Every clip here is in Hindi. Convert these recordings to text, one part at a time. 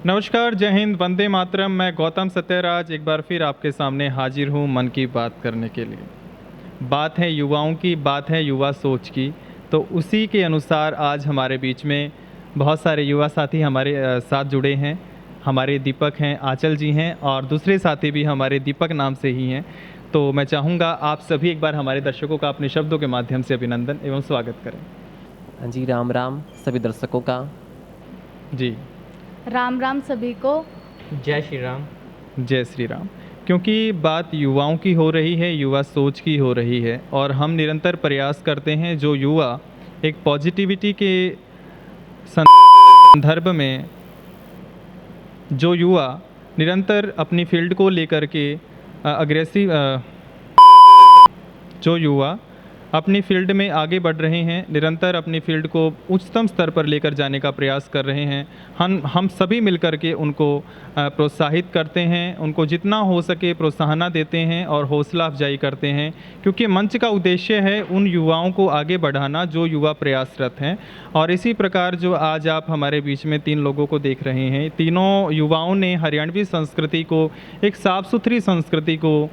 नमस्कार, जय हिंद, वंदे मातरम। मैं गौतम सत्यराज एक बार फिर आपके सामने हाजिर हूँ मन की बात करने के लिए। बात है युवाओं की, बात है युवा सोच की। तो उसी के अनुसार आज हमारे बीच में बहुत सारे युवा साथी हमारे साथ जुड़े हैं। हमारे दीपक हैं, आंचल जी हैं और दूसरे साथी भी हमारे दीपक नाम से ही हैं। तो मैं चाहूँगा आप सभी एक बार हमारे दर्शकों का अपने शब्दों के माध्यम से अभिनंदन एवं स्वागत करें। हाँ जी, राम राम सभी दर्शकों का। जी, राम राम सभी को। जय श्री राम। जय श्री राम। क्योंकि बात युवाओं की हो रही है, युवा सोच की हो रही है और हम निरंतर प्रयास करते हैं जो युवा एक पॉजिटिविटी के संदर्भ में, जो युवा निरंतर अपनी फील्ड को लेकर के अग्रेसिव, जो युवा अपनी फील्ड में आगे बढ़ रहे हैं, निरंतर अपनी फील्ड को उच्चतम स्तर पर लेकर जाने का प्रयास कर रहे हैं, हम सभी मिलकर के उनको प्रोत्साहित करते हैं, उनको जितना हो सके प्रोत्साहन देते हैं और हौसला अफजाई करते हैं। क्योंकि मंच का उद्देश्य है उन युवाओं को आगे बढ़ाना जो युवा प्रयासरत हैं। और इसी प्रकार जो आज आप हमारे बीच में 3 लोगों को देख रहे हैं, तीनों युवाओं ने हरियाणवी संस्कृति को, एक साफ़ सुथरी संस्कृति को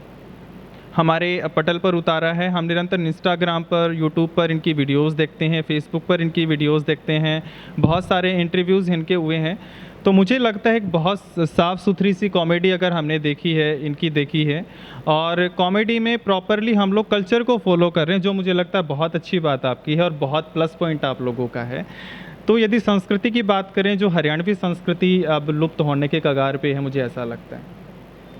हमारे पटल पर उतारा है। हम निरंतर इंस्टाग्राम पर, यूट्यूब पर इनकी वीडियोस देखते हैं, फेसबुक पर इनकी वीडियोस देखते हैं, बहुत सारे इंटरव्यूज़ इनके हुए हैं। तो मुझे लगता है कि बहुत साफ़ सुथरी सी कॉमेडी अगर हमने देखी है, इनकी देखी है, और कॉमेडी में प्रॉपरली हम लोग कल्चर को फॉलो कर रहे हैं, जो मुझे लगता है बहुत अच्छी बात आपकी है और बहुत प्लस पॉइंट आप लोगों का है। तो यदि संस्कृति की बात करें, जो हरियाणवी संस्कृति अब लुप्त होने के कगार पे है, मुझे ऐसा लगता है।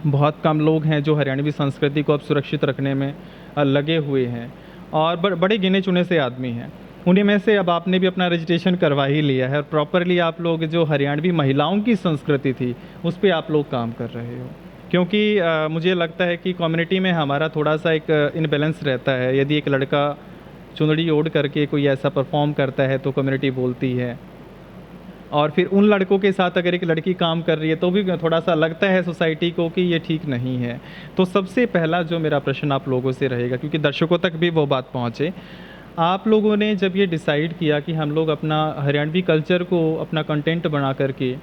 बहुत कम लोग हैं जो हरियाणवी संस्कृति को अब सुरक्षित रखने में लगे हुए हैं और बड़े गिने चुने से आदमी हैं। उन्हीं में से अब आपने भी अपना रजिस्ट्रेशन करवा ही लिया है और प्रॉपरली आप लोग जो हरियाणवी महिलाओं की संस्कृति थी उस पर आप लोग काम कर रहे हो। क्योंकि मुझे लगता है कि कम्युनिटी में हमारा थोड़ा सा एक इनबैलेंस रहता है। यदि एक लड़का चुनरी ओढ़ करके कोई ऐसा परफॉर्म करता है तो कम्युनिटी बोलती है, और फिर उन लड़कों के साथ अगर एक लड़की काम कर रही है तो भी थोड़ा सा लगता है सोसाइटी को कि ये ठीक नहीं है। तो सबसे पहला जो मेरा प्रश्न आप लोगों से रहेगा, क्योंकि दर्शकों तक भी वो बात पहुँचे, आप लोगों ने जब ये डिसाइड किया कि हम लोग अपना हरियाणवी कल्चर को अपना कंटेंट बना करके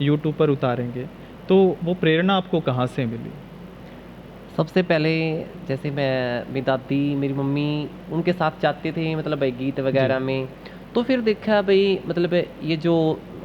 यूट्यूब पर उतारेंगे, तो वो प्रेरणा आपको कहाँ से मिली? सबसे पहले जैसे मेरी दादी, मेरी मम्मी उनके साथ जाते थे, मतलब भाई गीत वगैरह में। तो फिर देखा भाई, मतलब ये जो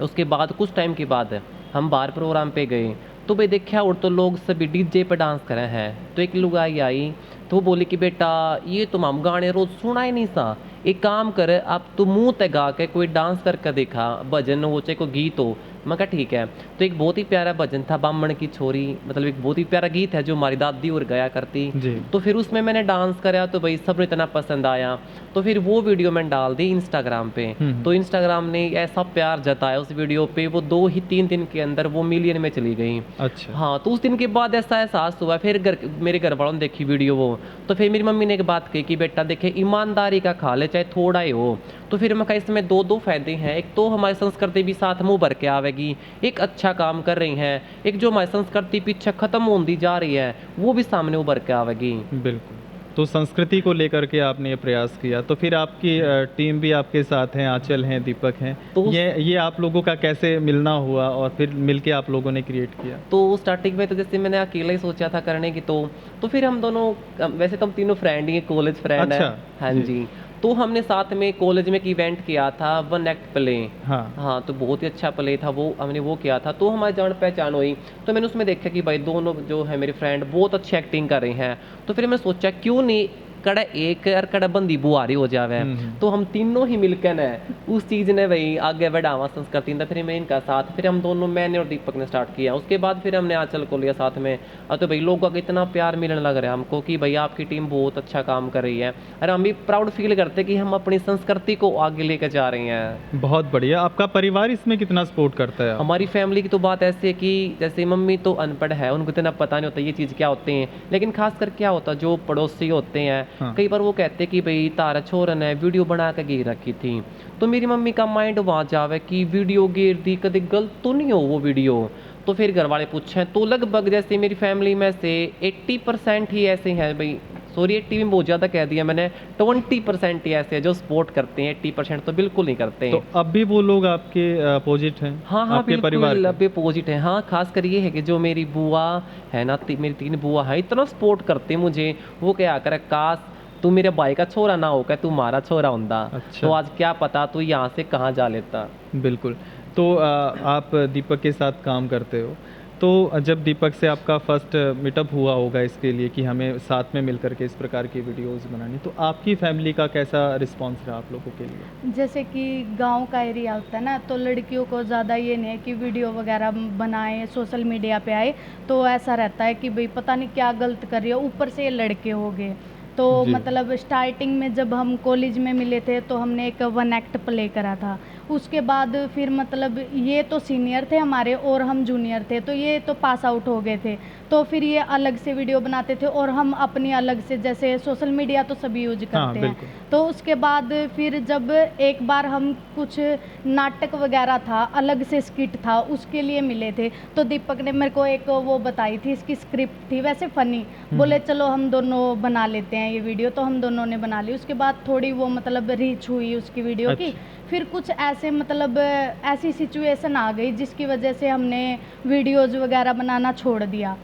उसके बाद कुछ टाइम के बाद हम बाहर प्रोग्राम पे गए तो भाई देखा और तो लोग सभी डीजे पे डांस कर रहे हैं। तो एक लुगाई आई तो वो बोली कि बेटा ये तुम हम गाने रोज सुना ही नहीं सा, एक काम कर अब तू मुंह ते गा के कोई डांस करके देखा, भजन हो चाहे कोई गीत हो। मैं कहा ठीक है। तो एक बहुत ही प्यारा भजन था, बामण की छोरी, मतलब एक बहुत ही प्यारा गीत है जो हमारी दादी और गाया करती। तो फिर उसमें मैंने डांस कराया तो भाई सबने इतना पसंद आया। तो फिर वो वीडियो मैंने डाल दी इंस्टाग्राम पे। तो इंस्टाग्राम ने ऐसा प्यार जताया उस वीडियो पे, वो 2 ही 3 दिन के अंदर वो मिलियन में चली गई। अच्छा। हाँ, तो उस दिन के बाद ऐसा एहसास हुआ। फिर मेरे घर वालों ने देखी वीडियो वो, तो फिर मेरी मम्मी ने एक बात कही कि बेटा देखे ईमानदारी का खा ले चाहे थोड़ा ही हो। तो फिर मैं कहा इसमें दो फायदे हैं, एक तो हमारी संस्कृति भी साथ मुँह भर के आवेगी, एक अच्छा काम कर रही हैं, एक जो हमारी संस्कृति पीछे खत्म होती जा रही है वो भी सामने उभर के आवेगी। बिल्कुल। तो संस्कृति को लेकर के आपने ये प्रयास किया, तो फिर आपकी टीम भी आपके साथ हैं, आंचल हैं, दीपक हैं। तो ये आप लोगों का कैसे मिलना हुआ और फिर मिलके आप लोगों ने क्रिएट किया? तो स्टार्टिंग में तो जैसे मैंने अकेला ही सोचा था करने की, तो फिर हम दोनों, वैसे तो हम तीनों फ्रेंड ही, कॉलेज फ्रेंड अच्छा, है। हाँ जी। तो हमने साथ में कॉलेज में एक इवेंट किया था, वन एक्ट प्ले। हाँ, तो बहुत ही अच्छा प्ले था वो, हमने वो किया था। तो हमारी जान पहचान हुई। तो मैंने उसमें देखा कि भाई दोनों जो है मेरे फ्रेंड बहुत अच्छी एक्टिंग कर रहे हैं। तो फिर मैं सोचा क्यों नहीं कड़ा एक और कड़ा बंदी बुआरी हो जावे। तो हम तीनों ही मिलकर न उस चीज़ ने भाई आगे बढ़ावा संस्कृति ने। फिर मैं इनका साथ, फिर हम दोनों, मैंने और दीपक ने स्टार्ट किया। उसके बाद फिर हमने आंचल को लिया साथ में। तो भाई लोगों का इतना प्यार मिलने लग रहा है हमको कि भाई आपकी टीम बहुत अच्छा काम कर रही है और हम भी प्राउड फील करते कि हम अपनी संस्कृति को आगे लेकर जा रहे हैं। बहुत बढ़िया। आपका परिवार इसमें कितना सपोर्ट करता है? हमारी फैमिली की तो बात ऐसी है कि जैसे मम्मी तो अनपढ़ है, उनको इतना पता नहीं होता ये चीज़ क्या होते हैं, लेकिन खासकर क्या होता जो पड़ोसी होते हैं, कई बार वो कहते कि भाई तारा छोरन है वीडियो बना के गिर रखी थी। तो मेरी मम्मी का माइंड वहाँ जावे कि वीडियो गिर दी, कभी गलत तो नहीं हो वो वीडियो। तो फिर घर वाले पूछें तो लगभग जैसे मेरी फैमिली में से 80% ही ऐसे हैं भाई सॉरी 80 में बहुत ज़्यादा कह दिया मैंने, 20% ही ऐसे हैं जो सपोर्ट करते हैं, 80% तो बिल्कुल नहीं करते तो हैं। अब भी वो लोग आपके अपोजिट हैं? हाँ हाँ आपके परिवार बिल्कुल, के? अब अपोजिट है। हाँ, खासकर ये है कि जो मेरी बुआ है ना, मेरी 3 बुआ हैं, इतना सपोर्ट करते हैं मुझे। वो क्या करे, काश तू मेरे भाई का छोरा ना होकर तू हमारा छोरा होता, अच्छा। तो आज क्या पता तू यहाँ से कहाँ जा लेता। बिल्कुल। तो आप दीपक के साथ काम करते हो, तो जब दीपक से आपका फर्स्ट मीटअप हुआ होगा इसके लिए कि हमें साथ में मिलकर के इस प्रकार की वीडियोज़ बनानी, तो आपकी फैमिली का कैसा रिस्पॉन्स रहा आप लोगों के लिए? जैसे कि गांव का एरिया होता है ना, तो लड़कियों को ज़्यादा ये नहीं है कि वीडियो वगैरह बनाएं, सोशल मीडिया पे आए। तो ऐसा रहता है कि भाई पता नहीं क्या गलत कर रही है, ऊपर से ये लड़के हो गए। तो जी। मतलब स्टार्टिंग में जब हम कॉलेज में मिले थे तो हमने एक वन एक्ट प्ले करा था। उसके बाद फिर मतलब ये तो सीनियर थे हमारे और हम जूनियर थे, तो ये तो पास आउट हो गए थे। तो फिर ये अलग से वीडियो बनाते थे और हम अपनी अलग से, जैसे सोशल मीडिया तो सभी यूज हाँ, करते हैं। बिल्कुल। तो उसके बाद फिर जब एक बार हम कुछ नाटक वगैरह था, अलग से स्किट था, उसके लिए मिले थे। तो दीपक ने मेरे को एक वो बताई थी, इसकी स्क्रिप्ट थी वैसे फनी, बोले चलो हम दोनों बना लेते हैं ये वीडियो। तो हम दोनों ने बना ली। उसके बाद थोड़ी वो मतलब रीच हुई उसकी वीडियो की। फिर कुछ ऐसे मतलब ऐसी सिचुएशन आ गई जिसकी वजह से हमने वीडियोज़ वगैरह बनाना छोड़ दिया।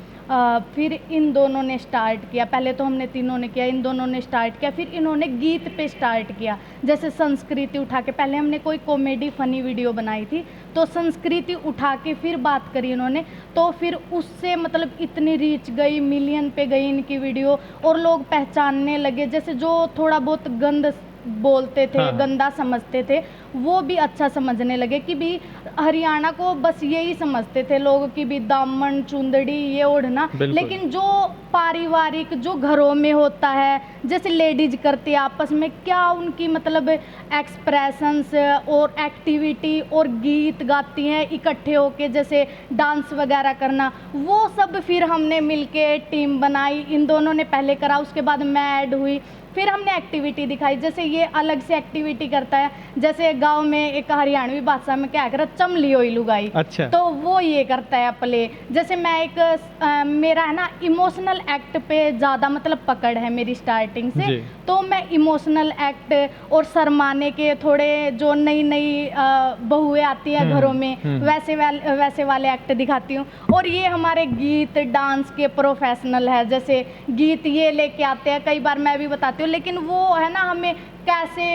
फिर इन दोनों ने स्टार्ट किया, पहले तो हमने तीनों ने किया, इन दोनों ने स्टार्ट किया, फिर इन्होंने गीत पे स्टार्ट किया। जैसे संस्कृति उठा के, पहले हमने कोई कॉमेडी फनी वीडियो बनाई थी, तो संस्कृति उठा के फिर बात करी इन्होंने। तो फिर उससे मतलब इतनी रीच गई, मिलियन पे गई इनकी वीडियो, और लोग पहचानने लगे। जैसे जो थोड़ा बहुत गंद बोलते थे, हाँ। गंदा समझते थे, वो भी अच्छा समझने लगे कि भी हरियाणा को बस यही समझते थे लोग कि भी दामन चुंदड़ी ये ओढ़ना। बिल्कुल। लेकिन जो पारिवारिक जो घरों में होता है, जैसे लेडीज करती है आपस में, क्या उनकी मतलब एक्सप्रेशंस और एक्टिविटी और गीत गाती हैं इकट्ठे होके, जैसे डांस वगैरह करना, वो सब फिर हमने मिलके टीम बनाई। इन दोनों ने पहले करा, उसके बाद मैं ऐड हुई, फिर हमने एक्टिविटी दिखाई। जैसे ये अलग से एक्टिविटी करता है, जैसे गांव में एक हरियाणवी भाषा में क्या कर चमली हुई लुगाई, अच्छा। तो वो ये करता है प्ले। जैसे मैं एक मेरा है ना इमोशनल एक्ट पे ज़्यादा मतलब पकड़ है मेरी स्टार्टिंग से, जी। तो मैं इमोशनल एक्ट और शर्माने के थोड़े जो नई नई बहुएं आती हैं घरों में, वैसे वाले एक्ट दिखाती हूँ। और ये हमारे गीत डांस के प्रोफेशनल है, जैसे गीत ये लेके आते हैं, कई बार मैं भी बताती हूँ, लेकिन वो है ना हमें कैसे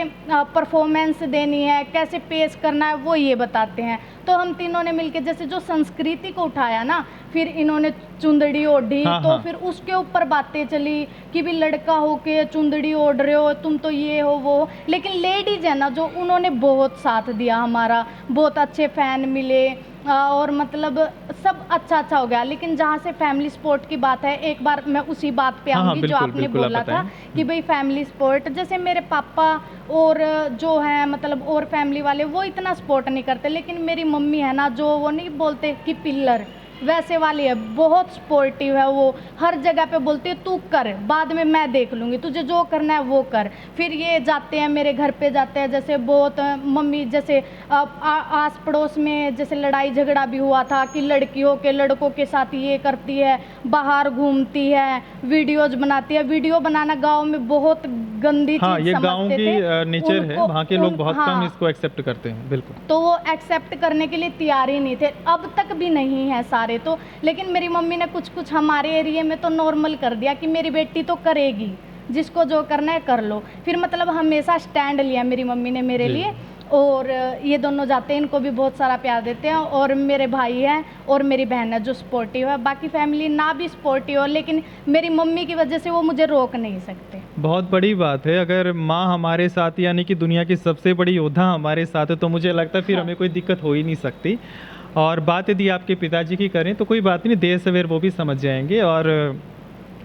परफॉर्मेंस देनी है, कैसे पेश करना है, वो ये बताते हैं। तो हम तीनों ने मिलके जैसे जो संस्कृति को उठाया ना, फिर इन्होंने चुंदड़ी ओढ़ी, हाँ, तो हाँ। फिर उसके ऊपर बातें चली कि भी लड़का होके चुंदड़ी ओढ़ रहे हो तुम, तो ये हो वो हो। लेकिन लेडीज है ना जो, उन्होंने बहुत साथ दिया हमारा, बहुत अच्छे फैन मिले, और मतलब सब अच्छा अच्छा हो गया। लेकिन जहाँ से फैमिली सपोर्ट की बात है, एक बार मैं उसी बात पे हाँ, हाँ, आऊँगी जो बिल्कुल, आपने बिल्कुल, आप बोला था बताएं। कि भाई फैमिली सपोर्ट, जैसे मेरे पापा और जो है मतलब और फैमिली वाले वो इतना सपोर्ट नहीं करते, लेकिन मेरी मम्मी है ना जो, वो नहीं बोलते कि पिल्लर, वैसे वाली है, बहुत सपोर्टिव है। वो हर जगह पे बोलती है तू कर, बाद में मैं देख लूँगी, तुझे जो करना है वो कर। फिर ये जाते हैं मेरे घर पे जाते हैं, जैसे बहुत मम्मी जैसे आस पड़ोस में जैसे लड़ाई झगड़ा भी हुआ था कि लड़कियों के लड़कों के साथ ये करती है, बाहर घूमती है, वीडियोज बनाती है। वीडियो बनाना गांव में बहुत गंदी हाँ, चीज ये गांव समझते की थे। नेचर है, वहाँ के लोग बहुत कम हाँ, इसको एक्सेप्ट करते हैं। बिल्कुल। तो वो एक्सेप्ट करने के लिए तैयार ही नहीं थे, अब तक भी नहीं है सारे तो। लेकिन मेरी मम्मी ने कुछ कुछ हमारे एरिया में तो नॉर्मल कर दिया कि मेरी बेटी तो करेगी, जिसको जो करना है कर लो। फिर मतलब हमेशा स्टैंड लिया मेरी मम्मी ने मेरे जी। लिए। और ये दोनों जाते हैं, इनको भी बहुत सारा प्यार देते हैं। और मेरे भाई हैं और मेरी बहन है जो सपोर्टिव है। बाकी फैमिली ना भी सपोर्टिव हो, लेकिन मेरी मम्मी की वजह से वो मुझे रोक नहीं सकते। बहुत बड़ी बात है, अगर माँ हमारे साथ, यानी कि दुनिया की सबसे बड़ी योद्धा हमारे साथ है, तो मुझे लगता है फिर हमें कोई दिक्कत हो ही नहीं सकती। और बात यदि आपके पिताजी की करें तो कोई बात नहीं, देर सवेर वो भी समझ जाएंगे। और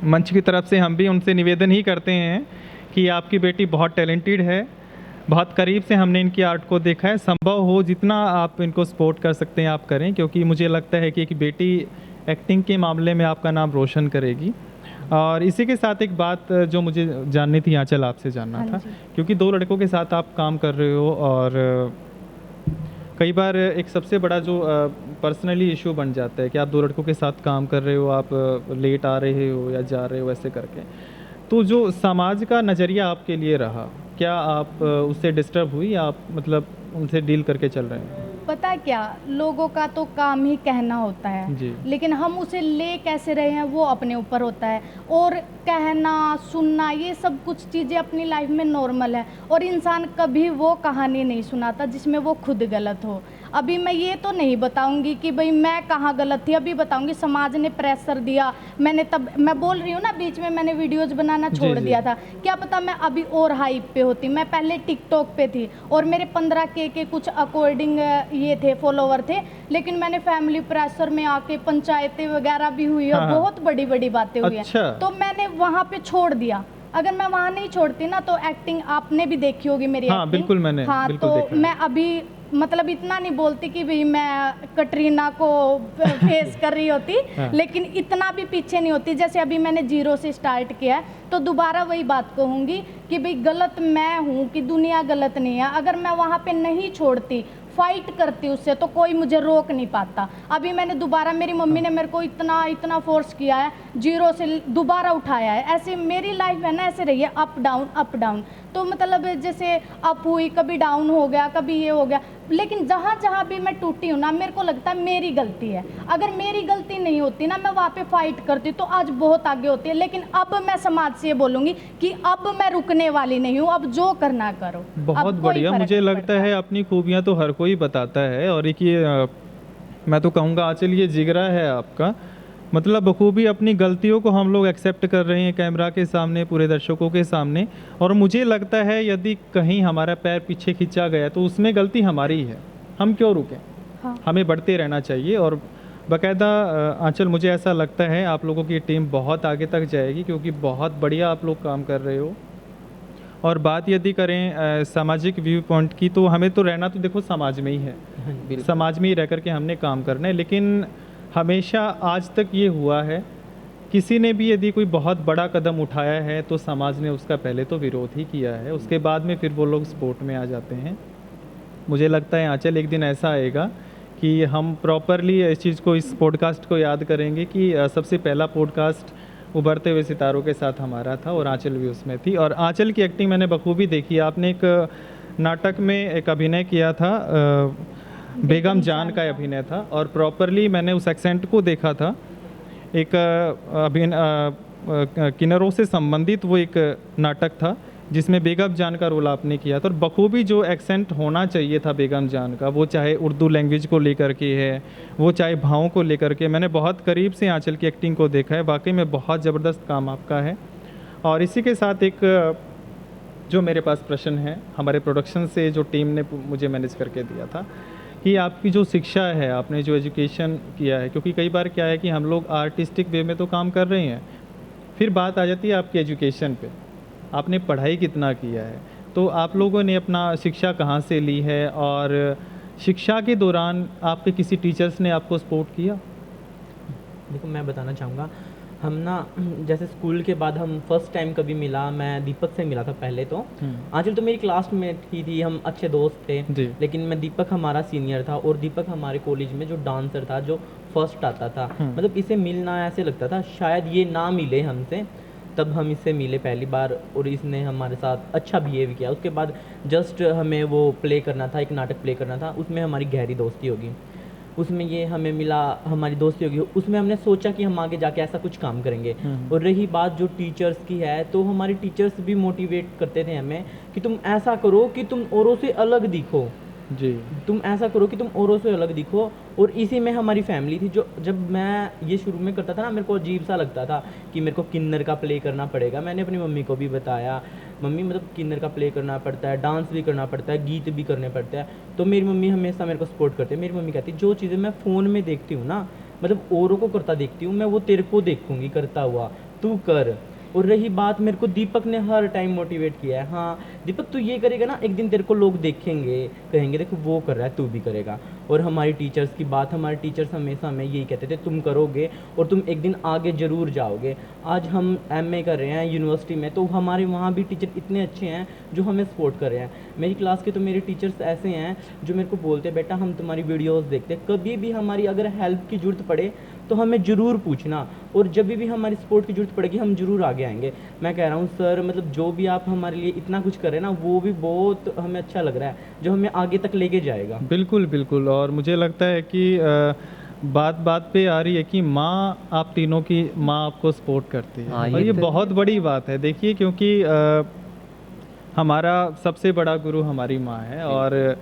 मंच की तरफ से हम भी उनसे निवेदन ही करते हैं कि आपकी बेटी बहुत टैलेंटेड है, बहुत करीब से हमने इनकी आर्ट को देखा है। संभव हो जितना आप इनको सपोर्ट कर सकते हैं आप करें, क्योंकि मुझे लगता है कि एक बेटी एक्टिंग के मामले में आपका नाम रोशन करेगी। और इसी के साथ एक बात जो मुझे जाननी थी आंचल, आपसे जानना हाँ था, जी। क्योंकि 2 लड़कों के साथ आप काम कर रहे हो, और कई बार एक सबसे बड़ा जो पर्सनली इशू बन जाता है कि आप 2 लड़कों के साथ काम कर रहे हो, आप लेट आ रहे हो या जा रहे हो ऐसे करके। तो जो समाज का नज़रिया आपके लिए रहा, क्या आप उससे डिस्टर्ब हुई या आप मतलब उनसे डील करके चल रहे हैं? पता है क्या, लोगों का तो काम ही कहना होता है, जी। लेकिन हम उसे ले कैसे रहे हैं वो अपने ऊपर होता है। और कहना सुनना ये सब कुछ चीज़ें अपनी लाइफ में नॉर्मल है, और इंसान कभी वो कहानी नहीं सुनाता जिसमें वो खुद गलत हो। अभी मैं ये तो नहीं बताऊंगी कि भाई मैं कहाँ गलत थी, अभी बताऊंगी समाज ने प्रेशर दिया, मैंने तब, मैं बोल रही हूँ ना बीच में मैंने वीडियोज़ बनाना छोड़ जी। दिया था, क्या पता मैं अभी और हाइप पे होती। मैं पहले टिकटॉक पे थी और मेरे 15K के कुछ अकॉर्डिंग ये थे फॉलोवर थे, लेकिन मैंने फैमिली प्रेशर में आके पंचायतें वगैरह भी हुई है, हाँ, हाँ। बहुत बड़ी बड़ी बातें हुई हैं, अच्छा। तो मैंने वहाँ पे छोड़ दिया। अगर मैं वहाँ नहीं छोड़ती ना तो एक्टिंग आपने भी देखी होगी मेरी हाँ, एक्टिंग। बिल्कुल मैंने हाँ, बिल्कुल तो देखा है। मैं अभी मतलब इतना नहीं बोलती कि भाई मैं कटरीना को फेस कर रही होती हाँ। लेकिन इतना भी पीछे नहीं होती। जैसे अभी मैंने जीरो से स्टार्ट किया है, तो दोबारा वही बात कहूँगी कि भाई गलत मैं हूँ कि दुनिया गलत नहीं है। अगर मैं वहाँ पे नहीं छोड़ती, फाइट करती उससे, तो कोई मुझे रोक नहीं पाता। अभी मैंने दोबारा, मेरी मम्मी ने मेरे को इतना इतना फोर्स किया है, जीरो से दोबारा उठाया है। ऐसे मेरी लाइफ है ना, ऐसे रही है, अप डाउन अप डाउन। तो मतलब जैसे अप हुई, कभी डाउन हो गया, कभी ये हो गया, लेकिन जहाँ जहाँ भी मैं टूटी हूँ ना, मेरे को लगता है मेरी गलती है। अगर मेरी गलती नहीं होती ना, मैं वहाँ पे फाइट करती तो आज बहुत आगे होती है। लेकिन अब मैं समाज से ये बोलूँगी कि अब मैं रुकने वाली नहीं हूँ, अब जो करना करो। बहुत अब कोई बढ़िया। फर्क मुझे नहीं लगता पड़ता। है अपनी खूबियाँ तो हर कोई बताता है, और एक ये मैं तो कहूँगा आंचल ये जिगरा है आपका, मतलब बखूबी अपनी गलतियों को हम लोग एक्सेप्ट कर रहे हैं कैमरा के सामने, पूरे दर्शकों के सामने। और मुझे लगता है यदि कहीं हमारा पैर पीछे खींचा गया तो उसमें गलती हमारी है, हम क्यों रुकें? हाँ। हमें बढ़ते रहना चाहिए। और बाकायदा आंचल मुझे ऐसा लगता है आप लोगों की टीम बहुत आगे तक जाएगी, क्योंकि बहुत बढ़िया आप लोग काम कर रहे हो। और बात यदि करें सामाजिक व्यू पॉइंट की, तो हमें तो रहना तो देखो समाज में ही है, बिल्कुल। समाज में ही रह करके हमने काम करना है। लेकिन हमेशा आज तक ये हुआ है, किसी ने भी यदि कोई बहुत बड़ा कदम उठाया है तो समाज ने उसका पहले तो विरोध ही किया है, उसके बाद में फिर वो लोग सपोर्ट में आ जाते हैं। मुझे लगता है आंचल एक दिन ऐसा आएगा कि हम प्रॉपरली इस चीज़ को, इस पॉडकास्ट को याद करेंगे कि सबसे पहला पॉडकास्ट उभरते हुए सितारों के साथ हमारा था और आंचल भी उसमें थी। और आंचल की एक्टिंग मैंने बखूबी देखी। आपने एक नाटक में एक अभिनय किया था, बेगम जान का अभिनय था, और प्रॉपरली मैंने उस एक्सेंट को देखा था। एक किन्नरों से संबंधित वो एक नाटक था जिसमें बेगम जान का रोल आपने किया था। और बखूबी जो एक्सेंट होना चाहिए था बेगम जान का, वो चाहे उर्दू लैंग्वेज को लेकर के है, वो चाहे भावों को लेकर के, मैंने बहुत करीब से आंचल की एक्टिंग को देखा है। वाकई में बहुत ज़बरदस्त काम आपका है। और इसी के साथ एक जो मेरे पास प्रश्न है, हमारे प्रोडक्शन से जो टीम ने मुझे मैनेज करके दिया था, कि आपकी जो शिक्षा है, आपने जो एजुकेशन किया है, क्योंकि कई बार क्या है कि हम लोग आर्टिस्टिक वे में तो काम कर रहे हैं, फिर बात आ जाती है आपकी एजुकेशन पे, आपने पढ़ाई कितना किया है, तो आप लोगों ने अपना शिक्षा कहाँ से ली है, और शिक्षा के दौरान आपके किसी टीचर्स ने आपको सपोर्ट किया? देखो मैं बताना चाहूँगा, हम ना जैसे स्कूल के बाद हम फर्स्ट टाइम कभी मिला, मैं दीपक से मिला था पहले तो। आंचल तो मेरी क्लास में थी, हम अच्छे दोस्त थे जी। लेकिन मैं, दीपक हमारा सीनियर था, और दीपक हमारे कॉलेज में जो डांसर था, जो फर्स्ट आता था, मतलब इसे मिलना ऐसे लगता था शायद ये ना मिले हमसे, तब हम इससे मिले पहली बार, और इसने हमारे साथ अच्छा बिहेव किया। उसके बाद जस्ट हमें वो प्ले करना था, एक नाटक प्ले करना था, उसमें हमारी गहरी दोस्ती होगी, उसमें ये हमें मिला, हमारी दोस्ती होगी, उसमें हमने सोचा कि हम आगे जाके ऐसा कुछ काम करेंगे। और रही बात जो टीचर्स की है, तो हमारे टीचर्स भी मोटिवेट करते थे हमें कि तुम ऐसा करो कि तुम औरों से अलग दिखो, जी, तुम ऐसा करो कि तुम औरों से अलग दिखो। और इसी में हमारी फैमिली थी। जो जब मैं ये शुरू में करता था ना, मेरे को अजीब सा लगता था कि मेरे को किन्नर का प्ले करना पड़ेगा। मैंने अपनी मम्मी को भी बताया, मम्मी मतलब किन्नर का प्ले करना पड़ता है, डांस भी करना पड़ता है, गीत भी करने पड़ते हैं। तो मेरी मम्मी हमेशा मेरे को सपोर्ट करती है। मेरी मम्मी कहती है जो चीज़ें मैं फ़ोन में देखती हूँ ना, मतलब औरों को करता देखती हूँ, मैं वो तेरे को देखूँगी करता हुआ, तू कर। और रही बात, मेरे को दीपक ने हर टाइम मोटिवेट किया है, हाँ दीपक तू ये करेगा ना, एक दिन तेरे को लोग देखेंगे, कहेंगे देखो वो कर रहा है, तू भी करेगा। और हमारी टीचर्स की बात, हमारे टीचर्स हमेशा हमें यही कहते थे तुम करोगे और तुम एक दिन आगे ज़रूर जाओगे। आज हम एमए कर रहे हैं यूनिवर्सिटी में, तो हमारे वहाँ भी टीचर इतने अच्छे हैं जो हमें सपोर्ट कर रहे हैं। मेरी क्लास के तो मेरे टीचर्स ऐसे हैं जो मेरे को बोलते हैं बेटा हम तुम्हारी वीडियोस देखते हैं, कभी भी हमारी अगर हेल्प की ज़रूरत पड़े तो हमें ज़रूर पूछना, और जब भी हमारी सपोर्ट की ज़रूरत पड़ेगी हम ज़रूर आगे आएंगे। मैं कह रहा हूँ सर, मतलब जो भी आप हमारे लिए इतना कुछ कर रहे हैं ना, वो भी बहुत हमें अच्छा लग रहा है, जो हमें आगे तक लेके जाएगा। बिल्कुल बिल्कुल। और मुझे लगता है कि बात बात पे आ रही है कि माँ, आप तीनों की माँ आपको सपोर्ट करती है, हाँ, और ये ये तो बहुत बड़ी बात है। देखिए, क्योंकि हमारा सबसे बड़ा गुरु हमारी माँ है, और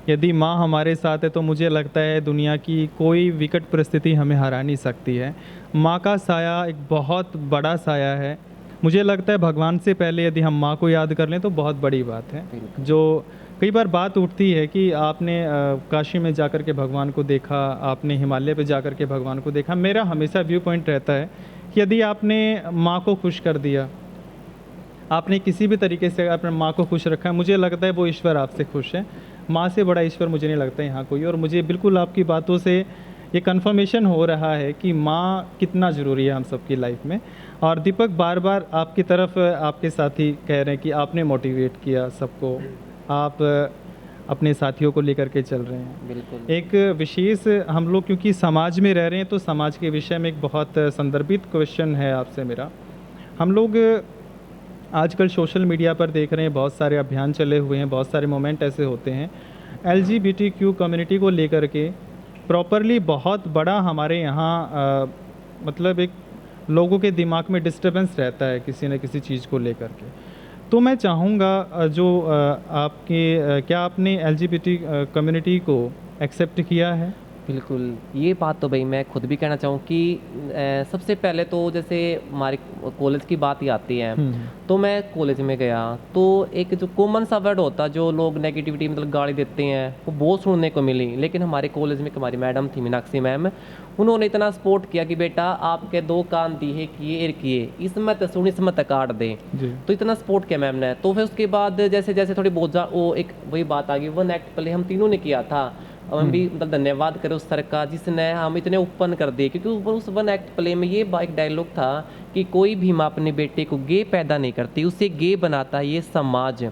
यदि माँ हमारे साथ है तो मुझे लगता है दुनिया की कोई विकट परिस्थिति हमें हरा नहीं सकती है। माँ का साया एक बहुत बड़ा साया है। मुझे लगता है भगवान से पहले यदि हम माँ को याद कर लें तो बहुत बड़ी बात है। बिल्कुल। जो कई बार बात उठती है कि आपने काशी में जाकर के भगवान को देखा, आपने हिमालय पे जाकर के भगवान को देखा। मेरा हमेशा व्यू पॉइंट रहता है कि यदि आपने माँ को खुश कर दिया, आपने किसी भी तरीके से अपने माँ को खुश रखा है, मुझे लगता है वो ईश्वर आपसे खुश है। माँ से बड़ा ईश्वर मुझे नहीं लगता यहाँ कोई। और मुझे बिल्कुल आपकी बातों से ये कंफर्मेशन हो रहा है कि माँ कितना ज़रूरी है हम सबकी लाइफ में। और दीपक, बार बार आपकी तरफ आपके साथी कह रहे हैं कि आपने मोटिवेट किया सबको, आप अपने साथियों को लेकर के चल रहे हैं। बिल्कुल। एक विशेष, हम लोग क्योंकि समाज में रह रहे हैं तो समाज के विषय में एक बहुत संदर्भित क्वेश्चन है आपसे मेरा। हम लोग आजकल सोशल मीडिया पर देख रहे हैं, बहुत सारे अभियान चले हुए हैं, बहुत सारे मोमेंट ऐसे होते हैं LGBTQ कम्युनिटी को लेकर के प्रॉपरली बहुत बड़ा हमारे यहाँ मतलब एक लोगों के दिमाग में डिस्टर्बेंस रहता है किसी न किसी चीज़ को लेकर के। तो मैं चाहूँगा जो आपके क्या आपने LGBT कम्युनिटी को एक्सेप्ट किया है? बिल्कुल, ये बात तो भाई मैं खुद भी कहना चाहूँ कि सबसे पहले तो जैसे हमारे कॉलेज की बात ही आती है, तो मैं कॉलेज में गया तो एक जो कॉमन सा वर्ड होता है जो लोग नेगेटिविटी मतलब गाली देते हैं वो बहुत सुनने को मिली। लेकिन हमारे कॉलेज में हमारी मैडम थी मीनाक्षी मैम, उन्होंने इतना सपोर्ट किया कि बेटा आपके 2 कान दिए किए किए, इसमत सुन इसमत काट दे। जी। तो इतना सपोर्ट किया मैम ने। तो फिर उसके बाद जैसे जैसे थोड़ी बहुत वो एक वही बात आ गई, 1 एक्ट प्ले हम तीनों ने किया था। और हम भी मतलब धन्यवाद करें उस सर का जिसने हम इतने ओपन कर दिए, क्योंकि उस 1 एक्ट प्ले में ये एक डायलॉग था कि कोई भी माँ अपने बेटे को गे पैदा नहीं करती, उसे गे बनाता है ये समाज।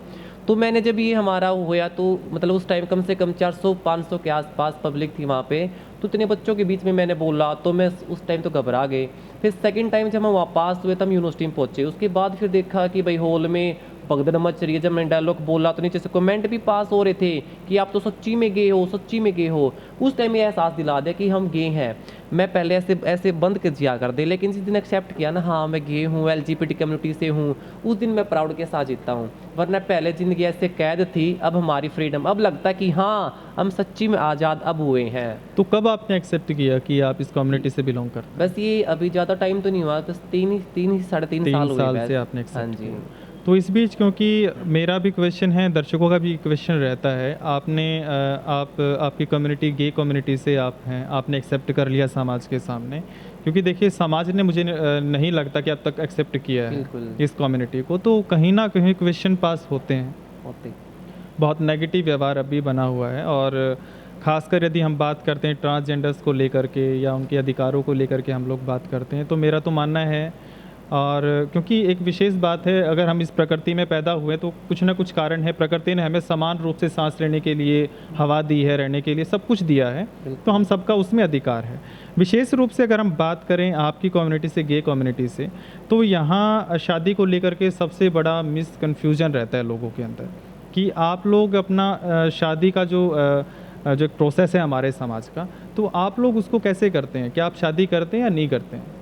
तो मैंने जब ये हमारा हुआ तो मतलब उस टाइम कम से कम 400-500 के आसपास पब्लिक थी वहाँ पे, तो इतने बच्चों के बीच में मैंने बोला तो मैं उस टाइम तो घबरा गए। फिर सेकंड टाइम जब हम वहाँ पास हुए तब यूनिवर्सिटी में पहुँचे, उसके बाद फिर देखा कि भाई हॉल में भगदड़ मच रही है। जब मैंने डायलॉग बोला तो नीचे से कमेंट भी पास हो रहे थे कि आप तो सच्ची में गे हो, सच्ची में गे हो। उस टाइम ये एहसास दिला दिया कि हम गे हैं। मैं पहले ऐसे बंद कर जिया कर दे, लेकिन जिस दिन एक्सेप्ट किया ना हाँ मैं गे हूँ, LGBT कम्युनिटी से हूँ, उस दिन मैं प्राउड के साथ जीता हूँ। वरना पहले ज़िंदगी ऐसे कैद थी, अब हमारी फ्रीडम, अब लगता है कि हाँ हम सच्ची में आज़ाद अब हुए हैं। तो कब आपने एक्सेप्ट किया कि आप इस कम्युनिटी से बिलोंग करते हैं? बस ये अभी ज़्यादा टाइम तो नहीं हुआ, बस 3 साढ़े 3 साल हुए 3 साल बस। से आपने हाँ एक्सेप्ट जी। किया। तो इस बीच, क्योंकि मेरा भी क्वेश्चन है, दर्शकों का भी क्वेश्चन रहता है, आपकी कम्युनिटी गे कम्युनिटी से आप हैं, आपने एक्सेप्ट कर लिया समाज के सामने, क्योंकि देखिए समाज ने मुझे नहीं लगता कि अब तक एक्सेप्ट किया है बिल्कुल। इस कम्युनिटी को, तो कहीं ना कहीं क्वेश्चन पास होते हैं। होते बहुत नेगेटिव व्यवहार अभी बना हुआ है, और ख़ासकर यदि हम बात करते हैं ट्रांसजेंडर्स को लेकर के या उनके अधिकारों को लेकर के हम लोग बात करते हैं, तो मेरा तो मानना है, और क्योंकि एक विशेष बात है, अगर हम इस प्रकृति में पैदा हुए तो कुछ ना कुछ कारण है। प्रकृति ने हमें समान रूप से सांस लेने के लिए हवा दी है, रहने के लिए सब कुछ दिया है, तो हम सबका उसमें अधिकार है। विशेष रूप से अगर हम बात करें आपकी कम्युनिटी से, गे कम्युनिटी से, तो यहाँ शादी को लेकर के सबसे बड़ा मिसकन्फ्यूजन रहता है लोगों के अंदर कि आप लोग अपना शादी का जो एक प्रोसेस है हमारे समाज का, तो आप लोग उसको कैसे करते हैं? क्या आप शादी करते हैं या नहीं करते हैं?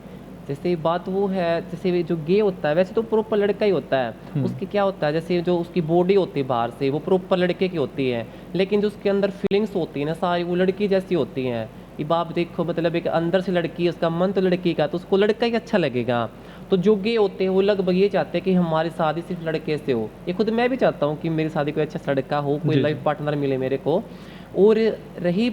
जैसे बात वो है, जैसे जो गे होता है वैसे तो प्रॉपर लड़का ही होता है। उसकी क्या होता है, जैसे जो उसकी बॉडी होती है बाहर से वो प्रॉपर लड़के की होती है, लेकिन जो उसके अंदर फीलिंग्स होती है ना सारी वो लड़की जैसी होती हैं। ये बाप देखो, मतलब एक अंदर से लड़की है, उसका मन तो लड़की का, तो उसको लड़का ही अच्छा लगेगा। तो जो गे होते हैं वो लगभग ये चाहते हैं कि हमारी शादी सिर्फ लड़के से हो। ये खुद मैं भी चाहता हूँ कि मेरी शादी कोई अच्छा लड़का हो, कोई लाइफ पार्टनर मिले मेरे को। और रही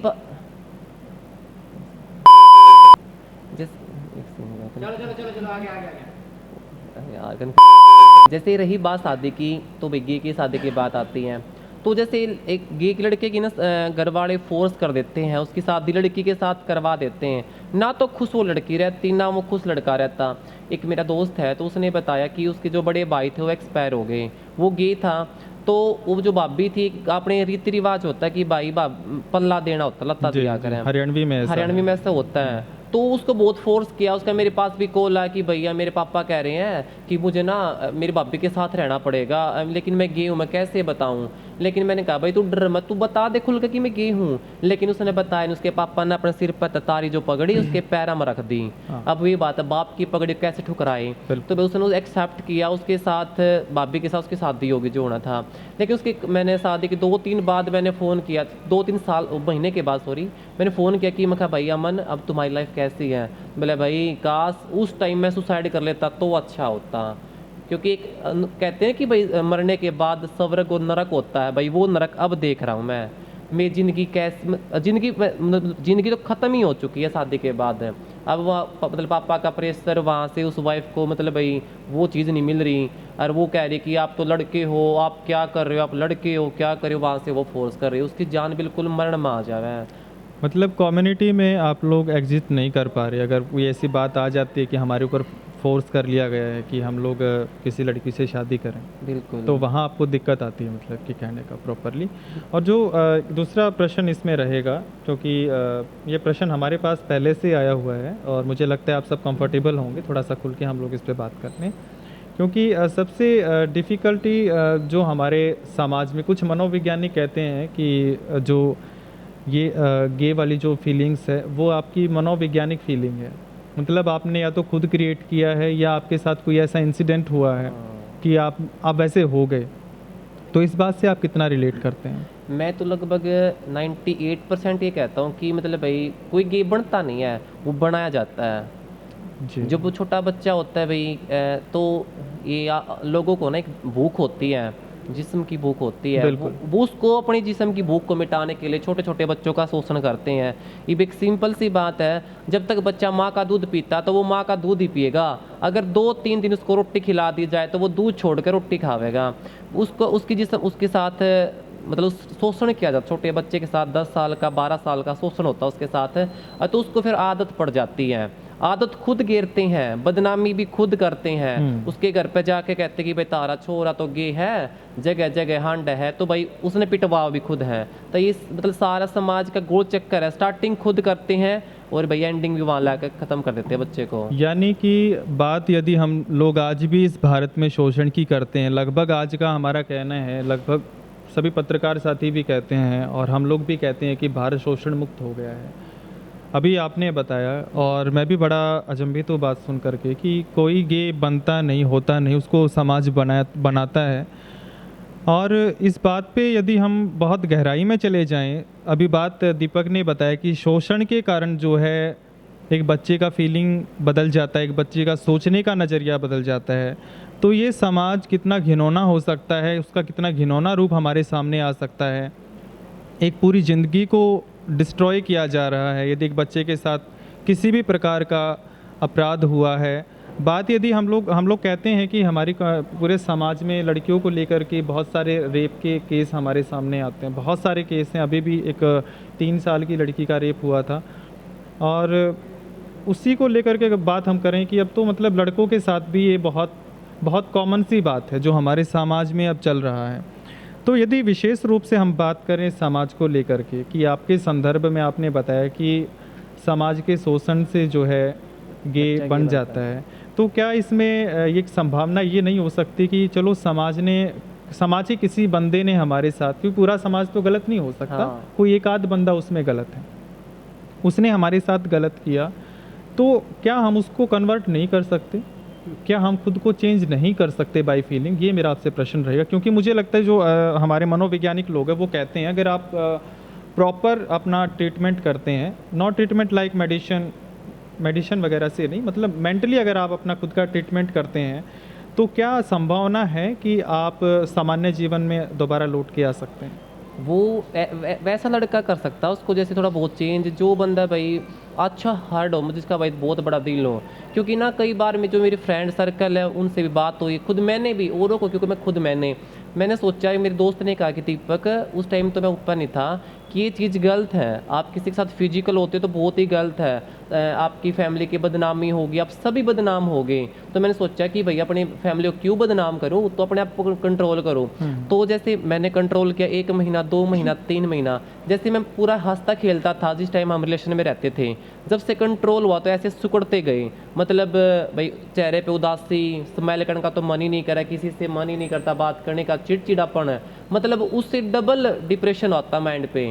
जैसे रही बात शादी की, तो गे की शादी की बात आती है, तो जैसे एक गे की लड़के की ना घर वाले फोर्स कर देते हैं, उसकी शादी लड़की के साथ करवा देते हैं, ना तो खुश वो लड़की रहती ना वो खुश लड़का रहता। एक मेरा दोस्त है तो उसने बताया कि उसके जो बड़े भाई थे वो एक्सपायर हो गए, वो गे था, तो वो जो भाभी थी, अपने रीति रिवाज होता है कि भाई पल्ला देना होता, लत्ता जी, दिया जी, करें, हरियाणवी में ऐसा हरियाणवी है। में ऐसा होता है। तो उसको बहुत फोर्स किया, उसका मेरे पास भी कॉल आया कि भैया मेरे पापा कह रहे हैं कि मुझे ना मेरी भाभी के साथ रहना पड़ेगा, लेकिन मैं गे हूँ, मैं कैसे बताऊँ। लेकिन मैंने कहा भाई तू डर मत, तू बता दे खुल के कि मैं गे हूँ। लेकिन उसने बताया नहीं, उसके पापा ने अपने सिर पर ततारी जो पगड़ी उसके पैरों में रख दी। हाँ। अब ये बात है, बाप की पगड़ी कैसे ठुकराए। बिल्कुल। तो भाई उसने एक्सेप्ट किया, उसके साथ भाभी के साथ उसकी शादी होगी जो होना था। लेकिन उसकी मैंने शादी के 2-3 बाद मैंने फ़ोन किया, 2-3 साल महीने के बाद सॉरी, मैंने फ़ोन किया कि मैं कहा भाई अमन अब तुम्हारी लाइफ कैसी है। बोले भाई काश उस टाइम मैं सुसाइड कर लेता तो अच्छा होता, क्योंकि एक कहते हैं कि भाई मरने के बाद स्वर्ग और नरक होता है, भाई वो नरक अब देख रहा हूँ मैं। मेरी ज़िंदगी ज़िंदगी तो ख़त्म ही हो चुकी है शादी के बाद। अब वह मतलब पापा का प्रेशर, वहाँ से उस वाइफ को मतलब भाई वो चीज़ नहीं मिल रही, और वो कह रही कि आप तो लड़के हो, आप क्या कर रहे हो, आप लड़के हो क्या कर रहे हो, वहाँ से वो फोर्स कर रही है, उसकी जान बिल्कुल मरण में आ जावे। मतलब कम्युनिटी में आप लोग एग्जिस्ट नहीं कर पा रहे, अगर कोई ऐसी बात आ जाती है कि हमारे ऊपर फोर्स कर लिया गया है कि हम लोग किसी लड़की से शादी करें, बिल्कुल। तो वहाँ आपको दिक्कत आती है, मतलब कि कहने का प्रॉपरली। और जो दूसरा प्रश्न इसमें रहेगा, क्योंकि ये प्रश्न हमारे पास पहले से आया हुआ है और मुझे लगता है आप सब कंफर्टेबल होंगे थोड़ा सा खुल के हम लोग इस पे बात करने, क्योंकि सबसे डिफ़िकल्टी जो हमारे समाज में कुछ मनोवैज्ञानिक कहते हैं कि जो ये गे वाली जो फीलिंग्स है वो आपकी मनोवैज्ञानिक फीलिंग है, मतलब आपने या तो खुद क्रिएट किया है या आपके साथ कोई ऐसा इंसिडेंट हुआ है कि आप वैसे हो गए। तो इस बात से आप कितना रिलेट करते हैं? मैं तो लगभग 98% ये कहता हूँ कि मतलब भाई कोई गे बनता नहीं है, वो बनाया जाता है। जी। जब वो छोटा बच्चा होता है भाई तो ये लोगों को ना एक भूख होती है, जिस्म की भूख होती है, बिल्कुल। वो उसको अपनी जिस्म की भूख को मिटाने के लिए छोटे छोटे बच्चों का शोषण करते हैं। ये भी एक सिंपल सी बात है, जब तक बच्चा माँ का दूध पीता तो वो माँ का दूध ही पिएगा। अगर 2-3 दिन उसको रोटी खिला दी जाए तो वो दूध छोड़ कर रोटी खावेगा। उसको उसकी जिस्म उसके साथ मतलब शोषण किया जाता, छोटे बच्चे के साथ 10 साल का 12 साल का शोषण होता है उसके साथ, तो उसको फिर आदत पड़ जाती है। आदत खुद गिरते हैं, बदनामी भी खुद करते हैं। उसके घर पे जाके कहते कि भाई तारा छोरा तो गे है, जगह जगह हंड है, तो भाई उसने पिटवा भी खुद है। तो ये मतलब सारा समाज का गोल चक्कर है, स्टार्टिंग खुद करते हैं और भाई एंडिंग भी वहाँ लाकर ख़त्म कर देते हैं बच्चे को। यानी कि बात यदि हम लोग आज भी इस भारत में शोषण की करते हैं, लगभग आज का हमारा कहना है, लगभग सभी पत्रकार साथी भी कहते हैं और हम लोग भी कहते हैं कि भारत शोषण मुक्त हो गया है। अभी आपने बताया और मैं भी बड़ा अचंभित हूँ बात सुन करके कि कोई गे बनता नहीं, होता नहीं, उसको समाज बनाता है। और इस बात पे यदि हम बहुत गहराई में चले जाएं, अभी बात दीपक ने बताया कि शोषण के कारण जो है एक बच्चे का फीलिंग बदल जाता है, एक बच्चे का सोचने का नज़रिया बदल जाता है, तो ये समाज कितना घिनौना हो सकता है, उसका कितना घिनौना रूप हमारे सामने आ सकता है। एक पूरी ज़िंदगी को डिस्ट्रॉय किया जा रहा है यदि एक बच्चे के साथ किसी भी प्रकार का अपराध हुआ है। बात यदि हम लोग कहते हैं कि हमारी पूरे समाज में लड़कियों को लेकर के बहुत सारे रेप के केस हमारे सामने आते हैं, बहुत सारे केस हैं। अभी भी एक 3 साल की लड़की का रेप हुआ था और उसी को लेकर के बात हम करें कि अब तो मतलब लड़कों के साथ भी ये बहुत बहुत कॉमन सी बात है जो हमारे समाज में अब चल रहा है। तो यदि विशेष रूप से हम बात करें समाज को लेकर के कि आपके संदर्भ में आपने बताया कि समाज के शोषण से जो है गे बन जाता है, तो क्या इसमें एक संभावना ये नहीं हो सकती कि चलो समाज के किसी बंदे ने हमारे साथ, क्योंकि पूरा समाज तो गलत नहीं हो सकता, हाँ। कोई एक आध बंदा उसमें गलत है, उसने हमारे साथ गलत किया, तो क्या हम उसको कन्वर्ट नहीं कर सकते? क्या हम खुद को चेंज नहीं कर सकते बाय फीलिंग? ये मेरा आपसे प्रश्न रहेगा, क्योंकि मुझे लगता है जो हमारे मनोवैज्ञानिक लोग हैं वो कहते हैं अगर आप प्रॉपर अपना ट्रीटमेंट करते हैं, नॉट ट्रीटमेंट लाइक मेडिसिन वगैरह से नहीं, मतलब मेंटली अगर आप अपना खुद का ट्रीटमेंट करते हैं तो क्या संभावना है कि आप सामान्य जीवन में दोबारा लौट के आ सकते हैं? वो वैसा लड़का कर सकता है उसको, जैसे थोड़ा बहुत चेंज, जो बंदा भाई अच्छा हार्ड हो, जिसका भाई बहुत बड़ा दिल हो। क्योंकि ना कई बार में जो मेरे फ्रेंड सर्कल है उनसे भी बात हुई, खुद मैंने भी औरों को, क्योंकि मैं खुद मैंने मैंने सोचा, मेरे दोस्त ने कहा कि दीपक, उस टाइम तो मैं ऊपर नहीं था, कि ये चीज़ गलत है, आप किसी के साथ फिजिकल होते तो बहुत ही गलत है, आपकी फैमिली की बदनामी होगी, आप सभी बदनाम हो गए। तो मैंने सोचा कि भैया अपनी फैमिली को क्यों बदनाम करूँ, तो अपने आप को कंट्रोल करो। तो जैसे मैंने कंट्रोल किया 1 महीना, 2 महीना, 3 महीना, जैसे मैं पूरा हंसता खेलता था जिस टाइम हम रिलेशन में रहते थे, जब से कंट्रोल हुआ तो ऐसे सिकुड़ते गए, मतलब भाई चेहरे पे उदासी, स्माइल करने का तो मन ही नहीं करा, किसी से मन ही नहीं करता बात करने का, चिड़चिड़ापन है, मतलब उससे डबल डिप्रेशन आता माइंड पे।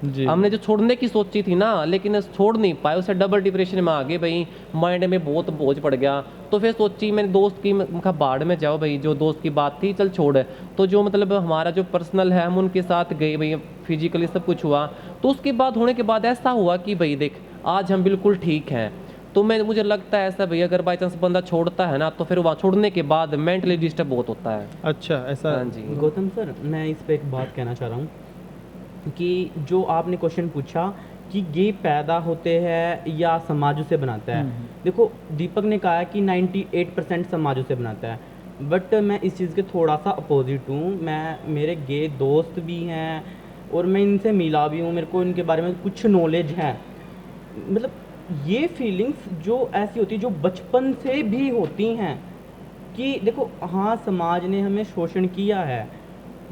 जी। हमने जो छोड़ने की सोची थी ना, लेकिन छोड़ नहीं पाए, उससे डबल डिप्रेशन में आ गए भाई, माइंड में बहुत बोझ पड़ गया। तो फिर सोची मेरे दोस्त की, मैं कहा बाढ़ में जाओ भाई, जो दोस्त की बात थी चल छोड़। तो जो मतलब हमारा जो पर्सनल है, हम उनके साथ गए भाई, फिजिकली सब कुछ हुआ। तो उसके बाद होने के बाद ऐसा हुआ कि भाई देख, आज हम बिल्कुल ठीक हैं। तो मुझे लगता है ऐसा भाई, अगर बाई चांस बंदा छोड़ता है ना, तो फिर वहाँ छोड़ने के बाद मेंटली डिस्टर्ब बहुत होता है। अच्छा, ऐसा। हाँ जी। गौतम सर, मैं इस पे एक बात कहना चाह रहा हूँ कि जो आपने क्वेश्चन पूछा कि गे पैदा होते हैं या समाज उसे बनाता है, देखो दीपक ने कहा है कि 98% समाज उसे बनाता है, बट मैं इस चीज़ के थोड़ा सा अपोजिट हूँ। मेरे गे दोस्त भी हैं और मैं इनसे मिला भी हूँ, मेरे को इनके बारे में कुछ नॉलेज है। मतलब ये फीलिंग्स जो ऐसी होती है, जो बचपन से भी होती हैं कि देखो हाँ, समाज ने हमें शोषण किया है,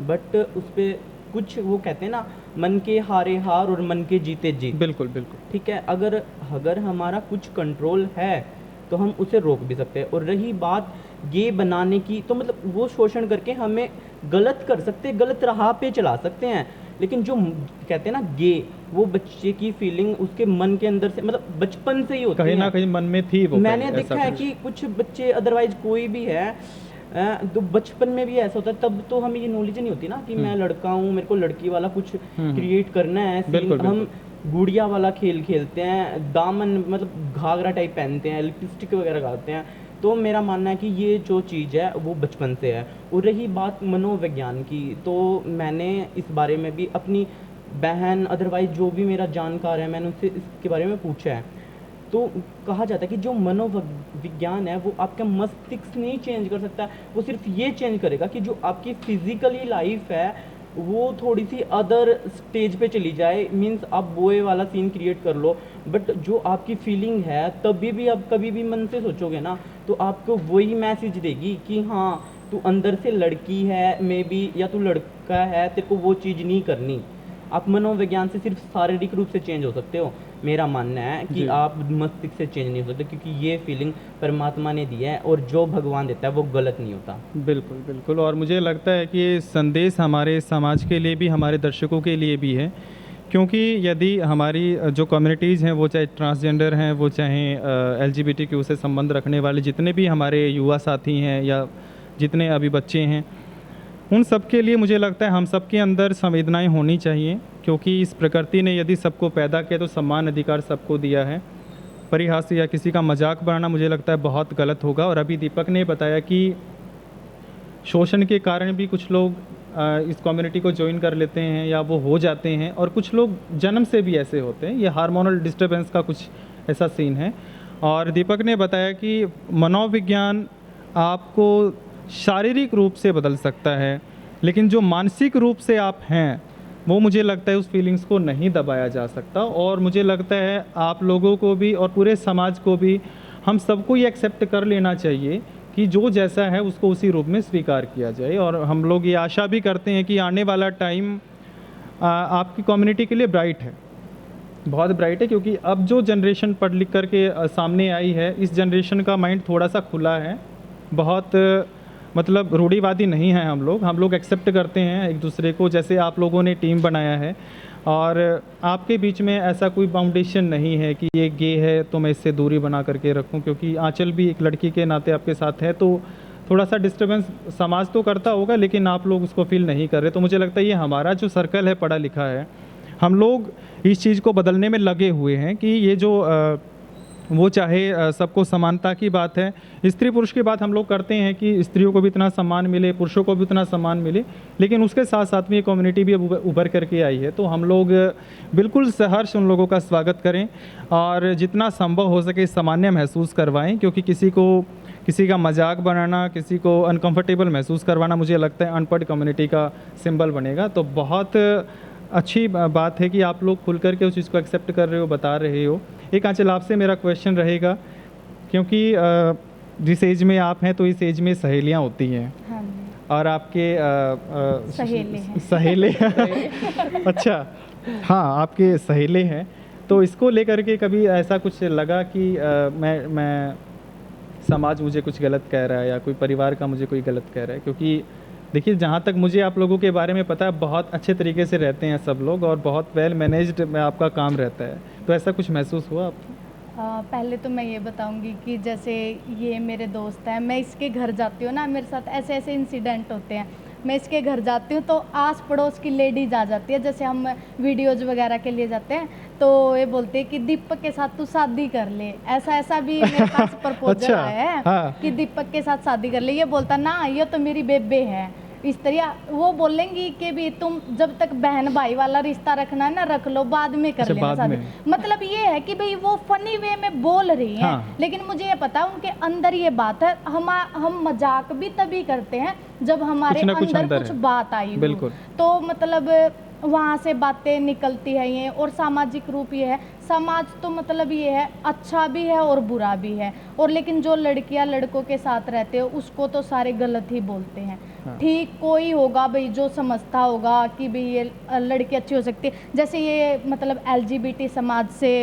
बट उस पर कुछ वो कहते हैं ना, मन के हारे हार और मन के जीते जीत। बिल्कुल बिल्कुल। ठीक है, अगर हमारा कुछ कंट्रोल है तो हम उसे रोक भी सकते हैं। और रही बात गे बनाने की, तो मतलब वो शोषण करके हमें गलत कर सकते हैं, गलत राह पे चला सकते हैं। लेकिन जो कहते हैं ना गे, वो बच्चे की फीलिंग उसके मन के अंदर से, मतलब बचपन से ही होती है, कहीं ना कहीं मन में थी वो। मैंने पहले, देखा ऐसा है कुछ। कि कुछ बच्चे, अदरवाइज कोई भी है, तो बचपन में भी ऐसा होता है। तब तो हमें ये नॉलेज नहीं होती ना कि मैं लड़का हूँ, मेरे को लड़की वाला कुछ क्रिएट करना है scene। बिल्कुल, हम गुड़िया वाला खेल खेलते हैं, दामन मतलब घाघरा टाइप पहनते हैं, लिपस्टिक वगैरह लगाते हैं। तो मेरा मानना है कि ये जो चीज़ है वो बचपन से है। और रही बात मनोविज्ञान की, तो मैंने इस बारे में भी अपनी बहन, अदरवाइज जो भी मेरा जानकार है, मैंने उससे इसके बारे में पूछा है। तो कहा जाता है कि जो मनोविज्ञान है वो आपका मस्तिष्क नहीं चेंज कर सकता, वो सिर्फ ये चेंज करेगा कि जो आपकी फिजिकली लाइफ है वो थोड़ी सी अदर स्टेज पे चली जाए। मींस आप बोए वाला सीन क्रिएट कर लो, बट जो आपकी फीलिंग है तभी भी आप कभी भी मन से सोचोगे ना, तो आपको वही मैसेज देगी कि हाँ तू अंदर से लड़की है मे बी, या तू लड़का है, तेरे को वो चीज़ नहीं करनी। आप मनोविज्ञान से सिर्फ शारीरिक रूप से चेंज हो सकते हो। मेरा मानना है कि आप मस्तिष्क से चेंज नहीं हो सकते, क्योंकि ये फीलिंग परमात्मा ने दी है और जो भगवान देता है वो गलत नहीं होता। बिल्कुल बिल्कुल। और मुझे लगता है कि ये संदेश हमारे समाज के लिए भी, हमारे दर्शकों के लिए भी है, क्योंकि यदि हमारी जो कम्युनिटीज़ हैं, वो चाहे ट्रांसजेंडर हैं, वो चाहे LGBTQ से संबंध रखने वाले जितने भी हमारे युवा साथी हैं या जितने अभी बच्चे हैं, उन सब के लिए मुझे लगता है हम सब के अंदर संवेदनाएं होनी चाहिए, क्योंकि इस प्रकृति ने यदि सबको पैदा किया तो सम्मान अधिकार सबको दिया है। परिहास या किसी का मजाक बनाना मुझे लगता है बहुत गलत होगा। और अभी दीपक ने बताया कि शोषण के कारण भी कुछ लोग इस कम्युनिटी को ज्वाइन कर लेते हैं या वो हो जाते हैं, और कुछ लोग जन्म से भी ऐसे होते हैं। ये हार्मोनल डिस्टर्बेंस का कुछ ऐसा सीन है। और दीपक ने बताया कि मनोविज्ञान आपको शारीरिक रूप से बदल सकता है, लेकिन जो मानसिक रूप से आप हैं वो मुझे लगता है उस फीलिंग्स को नहीं दबाया जा सकता। और मुझे लगता है आप लोगों को भी और पूरे समाज को भी, हम सबको ये एक्सेप्ट कर लेना चाहिए कि जो जैसा है उसको उसी रूप में स्वीकार किया जाए। और हम लोग ये आशा भी करते हैं कि आने वाला टाइम आपकी कम्युनिटी के लिए ब्राइट है, बहुत ब्राइट है, क्योंकि अब जो जनरेशन पढ़ लिख करके सामने आई है, इस जनरेशन का माइंड थोड़ा सा खुला है, बहुत मतलब रूढ़िवादी नहीं है। हम लोग एक्सेप्ट करते हैं एक दूसरे को, जैसे आप लोगों ने टीम बनाया है और आपके बीच में ऐसा कोई बाउंडेशन नहीं है कि ये गे है तो मैं इससे दूरी बना करके रखूं, क्योंकि आंचल भी एक लड़की के नाते आपके साथ है, तो थोड़ा सा डिस्टर्बेंस समाज तो करता होगा, लेकिन आप लोग उसको फील नहीं कर रहे। तो मुझे लगता है ये हमारा जो सर्कल है पढ़ा लिखा है, हम लोग इस चीज़ को बदलने में लगे हुए हैं कि ये जो वो चाहे सबको समानता की बात है, स्त्री पुरुष की बात हम लोग करते हैं कि स्त्रियों को भी इतना सम्मान मिले, पुरुषों को भी उतना सम्मान मिले, लेकिन उसके साथ साथ में ये कम्युनिटी भी अब उभर करके आई है। तो हम लोग बिल्कुल सहर्ष उन लोगों का स्वागत करें और जितना संभव हो सके सामान्य महसूस करवाएं, क्योंकि किसी को किसी का मजाक बनाना, किसी को अनकंफर्टेबल महसूस करवाना मुझे लगता है अनपढ़ कम्युनिटी का सिंबल बनेगा। तो बहुत अच्छी बात है कि आप लोग खुल कर के उस चीज़ को एक्सेप्ट कर रहे हो, बता रहे हो। एक आंचल आपसे मेरा क्वेश्चन रहेगा, क्योंकि जिस एज में आप हैं तो इस एज में सहेलियां होती हैं हाँ जी, और आपके सहेले हैं। सहेले अच्छा, हाँ आपके सहेले हैं, तो इसको लेकर के कभी ऐसा कुछ लगा कि मैं समाज मुझे कुछ गलत कह रहा है या कोई परिवार का मुझे कोई गलत कह रहा है? क्योंकि देखिए, जहाँ तक मुझे आप लोगों के बारे में पता है, बहुत अच्छे तरीके से रहते हैं सब लोग और बहुत वेल मैनेज्ड में आपका काम रहता है, तो ऐसा कुछ महसूस हुआ आपको? पहले तो मैं ये बताऊंगी कि जैसे ये मेरे दोस्त हैं, मैं इसके घर जाती हूँ ना, मेरे साथ ऐसे ऐसे इंसिडेंट होते हैं। मैं इसके घर जाती हूँ तो आस पड़ोस की लेडीज आ जाती है, जैसे हम वीडियोज वगैरह के लिए जाते हैं तो ये बोलते हैं कि दीपक के साथ तू शादी कर ले। ऐसा ऐसा भी मेरे पास प्रपोजल अच्छा, आया है हाँ। कि दीपक के साथ शादी कर ले। ये बोलता ना, ये तो मेरी बेबे है। इस तरह वो बोलेंगी कि भी तुम जब तक बहन भाई वाला रिश्ता रखना है ना, रख लो, बाद में कर अच्छा, लेना बाद शादी। में। मतलब ये है कि भाई वो फनी वे में बोल रही हैं, हाँ। लेकिन मुझे ये पता है उनके अंदर ये बात है। हम मजाक भी तभी करते हैं जब हमारे कुछ ना कुछ अंदर अंदर कुछ है। बात आई हो। बिल्कुल। तो मतलब वहाँ से बातें निकलती है ये। और सामाजिक रूप ये है, समाज तो मतलब ये है, अच्छा भी है और बुरा भी है। और लेकिन जो लड़कियां लड़कों के साथ रहते हैं उसको तो सारे गलत ही बोलते हैं। हाँ। ठीक कोई होगा भाई जो समझता होगा कि भाई ये लड़की अच्छी हो सकती है, जैसे ये मतलब LGBT समाज से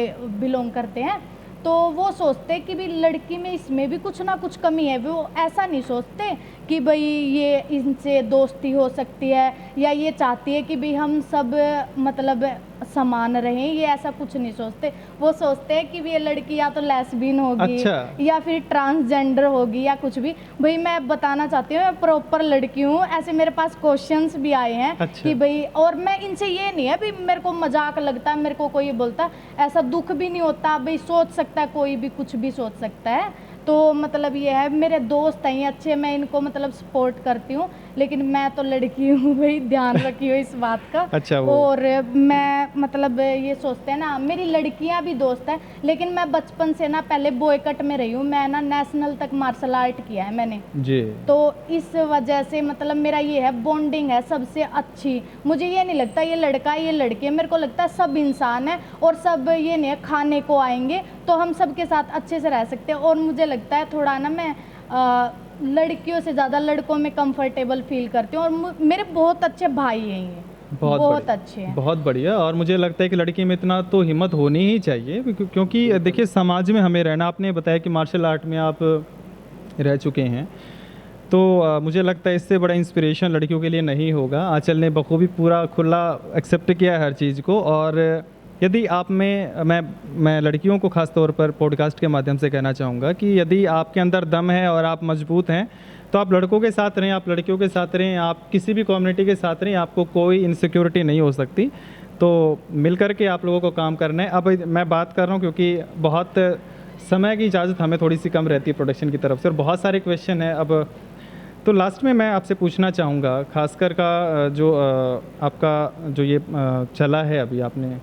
बिलोंग करते हैं, तो वो सोचते हैं कि भाई लड़की में इसमें भी कुछ ना कुछ कमी है। वो ऐसा नहीं सोचते कि भाई ये इनसे दोस्ती हो सकती है या ये चाहती है कि भाई हम सब मतलब समान रहें। ये ऐसा कुछ नहीं सोचते। वो सोचते हैं कि भाई ये लड़की या तो लेस्बियन होगी, अच्छा। या फिर ट्रांसजेंडर होगी या कुछ भी। भाई मैं बताना चाहती हूँ, मैं प्रॉपर लड़की हूँ। ऐसे मेरे पास क्वेश्चंस भी आए हैं अच्छा। कि भाई, और मैं इनसे ये नहीं है भाई मेरे को मजाक लगता है, मेरे को कोई बोलता है, ऐसा दुख भी नहीं होता। भाई सोच सकता है, कोई भी कुछ भी सोच सकता है। तो मतलब ये है, मेरे दोस्त हैं ये अच्छे, मैं इनको मतलब सपोर्ट करती हूँ, लेकिन मैं तो लड़की हूँ भाई, ध्यान रखियो इस बात का। अच्छा, वो और मैं मतलब ये सोचते हैं ना, मेरी लड़कियां भी दोस्त हैं, लेकिन मैं बचपन से ना पहले बॉय कट में रही हूँ। मैं ना नेशनल तक मार्शल आर्ट किया है मैंने, जी। तो इस वजह से मतलब मेरा ये है, बॉन्डिंग है सबसे अच्छी। मुझे ये नहीं लगता ये लड़का है ये लड़की है, मेरे को लगता है सब इंसान है और सब ये नहीं है खाने को आएंगे तो हम सबके साथ अच्छे से रह सकते हैं। और मुझे लगता है थोड़ा ना मैं लड़कियों से ज़्यादा लड़कों में कंफर्टेबल फील करती हूँ। और मेरे बहुत अच्छे भाई हैं ये, बहुत बढ़िया, अच्छे हैं। बहुत बढ़िया। और मुझे लगता है कि लड़की में इतना तो हिम्मत होनी ही चाहिए, क्योंकि देखिए समाज में हमें रहना, आपने बताया कि मार्शल आर्ट में आप रह चुके हैं, तो मुझे लगता है इससे बड़ा इंस्पिरेशन लड़कियों के लिए नहीं होगा। आंचल ने बखूबी पूरा खुला एक्सेप्ट किया है हर चीज़ को। और यदि आप में मैं लड़कियों को ख़ास तौर पर पॉडकास्ट के माध्यम से कहना चाहूँगा कि यदि आपके अंदर दम है और आप मजबूत हैं तो आप लड़कों के साथ रहें, आप लड़कियों के साथ रहें, आप किसी भी कम्युनिटी के साथ रहें, आपको कोई इनसिक्योरिटी नहीं हो सकती। तो मिल कर के आप लोगों को काम करना है। अब मैं बात कर रहा हूँ क्योंकि बहुत समय की इजाज़त हमें थोड़ी सी कम रहती है प्रोडक्शन की तरफ से और बहुत सारे क्वेश्चन हैं। अब तो लास्ट में मैं आपसे पूछना चाहूँगा, खासकर का जो आपका जो ये चला है अभी, आपने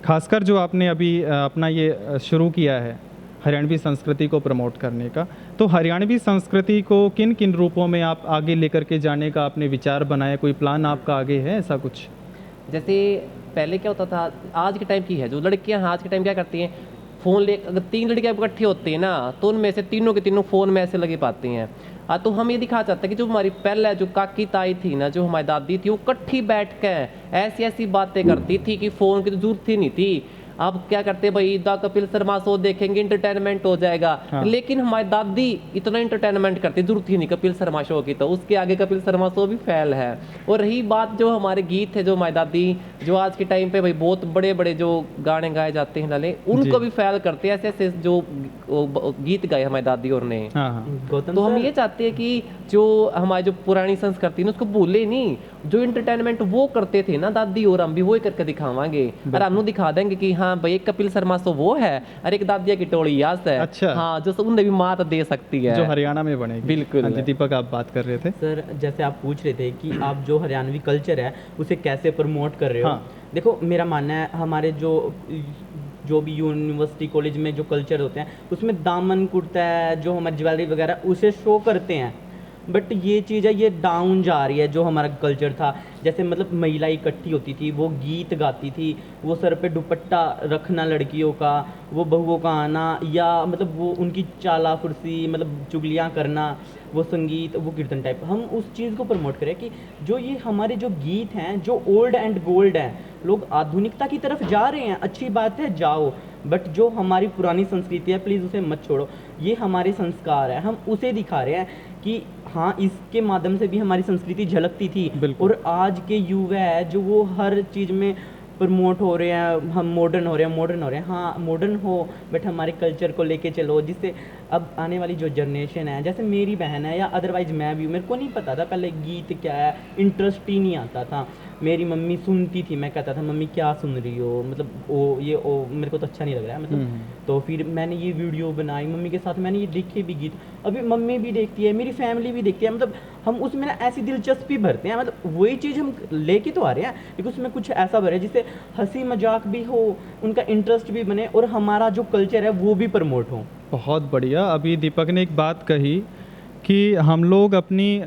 खासकर जो आपने अभी अपना ये शुरू किया है हरियाणवी संस्कृति को प्रमोट करने का, तो हरियाणवी संस्कृति को किन किन रूपों में आप आगे लेकर के जाने का आपने विचार बनाया? कोई प्लान आपका आगे है ऐसा कुछ? जैसे पहले क्या होता था, आज के टाइम की है जो लड़कियां आज के टाइम क्या करती हैं, फ़ोन ले, अगर 3 लड़कियां इकट्ठी होती हैं ना तो उनमें से तीनों के तीनों फ़ोन में ऐसे लगे पाती हैं। तो हम ये दिखा चाहते हैं कि जो हमारी पहले जो काकी ताई थी ना, जो हमारी दादी थी, वो इकट्ठी बैठ के ऐसी ऐसी बातें करती थी कि फ़ोन की तो जरूरत ही नहीं थी। अब क्या करते भाई, द कपिल शर्मा शो देखेंगे, इंटरटेनमेंट हो जाएगा। हाँ। लेकिन हमारी दादी इतना इंटरटेनमेंट करती, जरूरत ही नहीं कपिल शर्मा शो की, तो उसके आगे कपिल शर्मा शो भी फेल है। और रही बात जो हमारे गीत है, जो हमारी दादी जो आज के टाइम पे भाई बहुत बड़े बड़े जो गाने गाए जाते हैं लाले, उनको भी फेल करते हैं। ऐसे ऐसे जो गीत गाए हमारी दादी और ने। हाँ हाँ। गौतम तो हम सर, ये चाहते हैं कि जो हमारी जो पुरानी संस्कृति है उसको भूले नहीं। जो इंटरटेनमेंट वो करते थे ना दादी और हम भी वही करके दिखावांगे। और हम दिखा देंगे कि हाँ भाई एक कपिल शर्मा शो वो है और एक दादिया की टोली याद है। अच्छा। हाँ, जो उन्हें भी मात दे सकती है, जो हरियाणा में बनेगी। बिल्कुल। हाँ जी, दीपक आप बात कर रहे थे। सर जैसे आप पूछ रहे थे कि आप जो हरियाणवी कल्चर है उसे कैसे प्रमोट कर रहे हो। हाँ। देखो मेरा मानना है, हमारे जो जो भी यूनिवर्सिटी कॉलेज में जो कल्चर होते हैं उसमें दामन कुर्ता है, जो हमारी ज्वेलरी वगैरह उसे शो करते हैं। बट ये चीज़ है ये डाउन जा रही है। जो हमारा कल्चर था, जैसे मतलब महिला इकट्ठी होती थी, वो गीत गाती थी, वो सर पे दुपट्टा रखना लड़कियों का, वो बहुओं का आना, या मतलब वो उनकी चाला फुर्सी मतलब चुगलियाँ करना, वो संगीत, वो कीर्तन टाइप, हम उस चीज़ को प्रमोट करें कि जो ये हमारे जो गीत हैं जो ओल्ड एंड गोल्ड हैं, लोग आधुनिकता की तरफ जा रहे हैं, अच्छी बात है जाओ, बट जो हमारी पुरानी संस्कृति है प्लीज़ उसे मत छोड़ो। ये हमारे संस्कार है, हम उसे दिखा रहे हैं कि हाँ इसके माध्यम से भी हमारी संस्कृति झलकती थी। बिल्कुल। और आज के युवा है जो वो हर चीज़ में प्रमोट हो रहे हैं, हम मॉडर्न हो रहे हैं, मॉडर्न हो रहे हैं। हाँ मॉडर्न हो बट हमारे कल्चर को लेके चलो, जिससे अब आने वाली जो जनरेशन है, जैसे मेरी बहन है या अदरवाइज मैं भी हूँ, मेरे को नहीं पता था पहले गीत क्या है, इंटरेस्ट ही नहीं आता था। मेरी मम्मी सुनती थी, मैं कहता था मम्मी क्या सुन रही हो, मतलब मेरे को तो अच्छा नहीं लग रहा है मतलब। तो फिर मैंने ये वीडियो बनाई मम्मी के साथ, मैंने ये देखे भी गीत, अभी मम्मी भी देखती है, मेरी फैमिली भी देखती है, मतलब हम उसमें ना ऐसी दिलचस्पी भरते हैं, मतलब वही चीज़ हम लेके तो आ रहे हैं लेकिन उसमें कुछ ऐसा भरे जिससे हंसी मजाक भी हो, उनका इंटरेस्ट भी बने और हमारा जो कल्चर है वो भी प्रमोट हो। बहुत बढ़िया। अभी दीपक ने एक बात कही कि हम लोग अपनी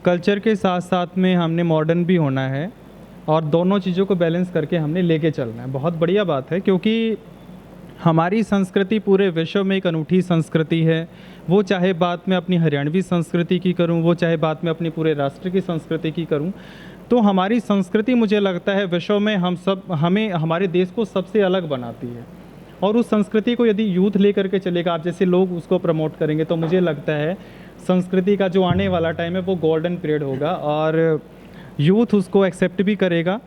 कल्चर के साथ साथ में हमने मॉडर्न भी होना है और दोनों चीज़ों को बैलेंस करके हमने लेके चलना है। बहुत बढ़िया बात है, क्योंकि हमारी संस्कृति पूरे विश्व में एक अनूठी संस्कृति है। वो चाहे बात मैं अपनी हरियाणवी संस्कृति की करूं, वो चाहे बात मैं अपनी पूरे राष्ट्र की संस्कृति की करूं, तो हमारी संस्कृति मुझे लगता है विश्व में हमें हमारे देश को सबसे अलग बनाती है। और उस संस्कृति को यदि यूथ लेकर के चलेगा, आप जैसे लोग उसको प्रमोट करेंगे, तो मुझे लगता है संस्कृति का जो आने वाला टाइम है वो गोल्डन पीरियड होगा और यूथ उसको एक्सेप्ट भी करेगा।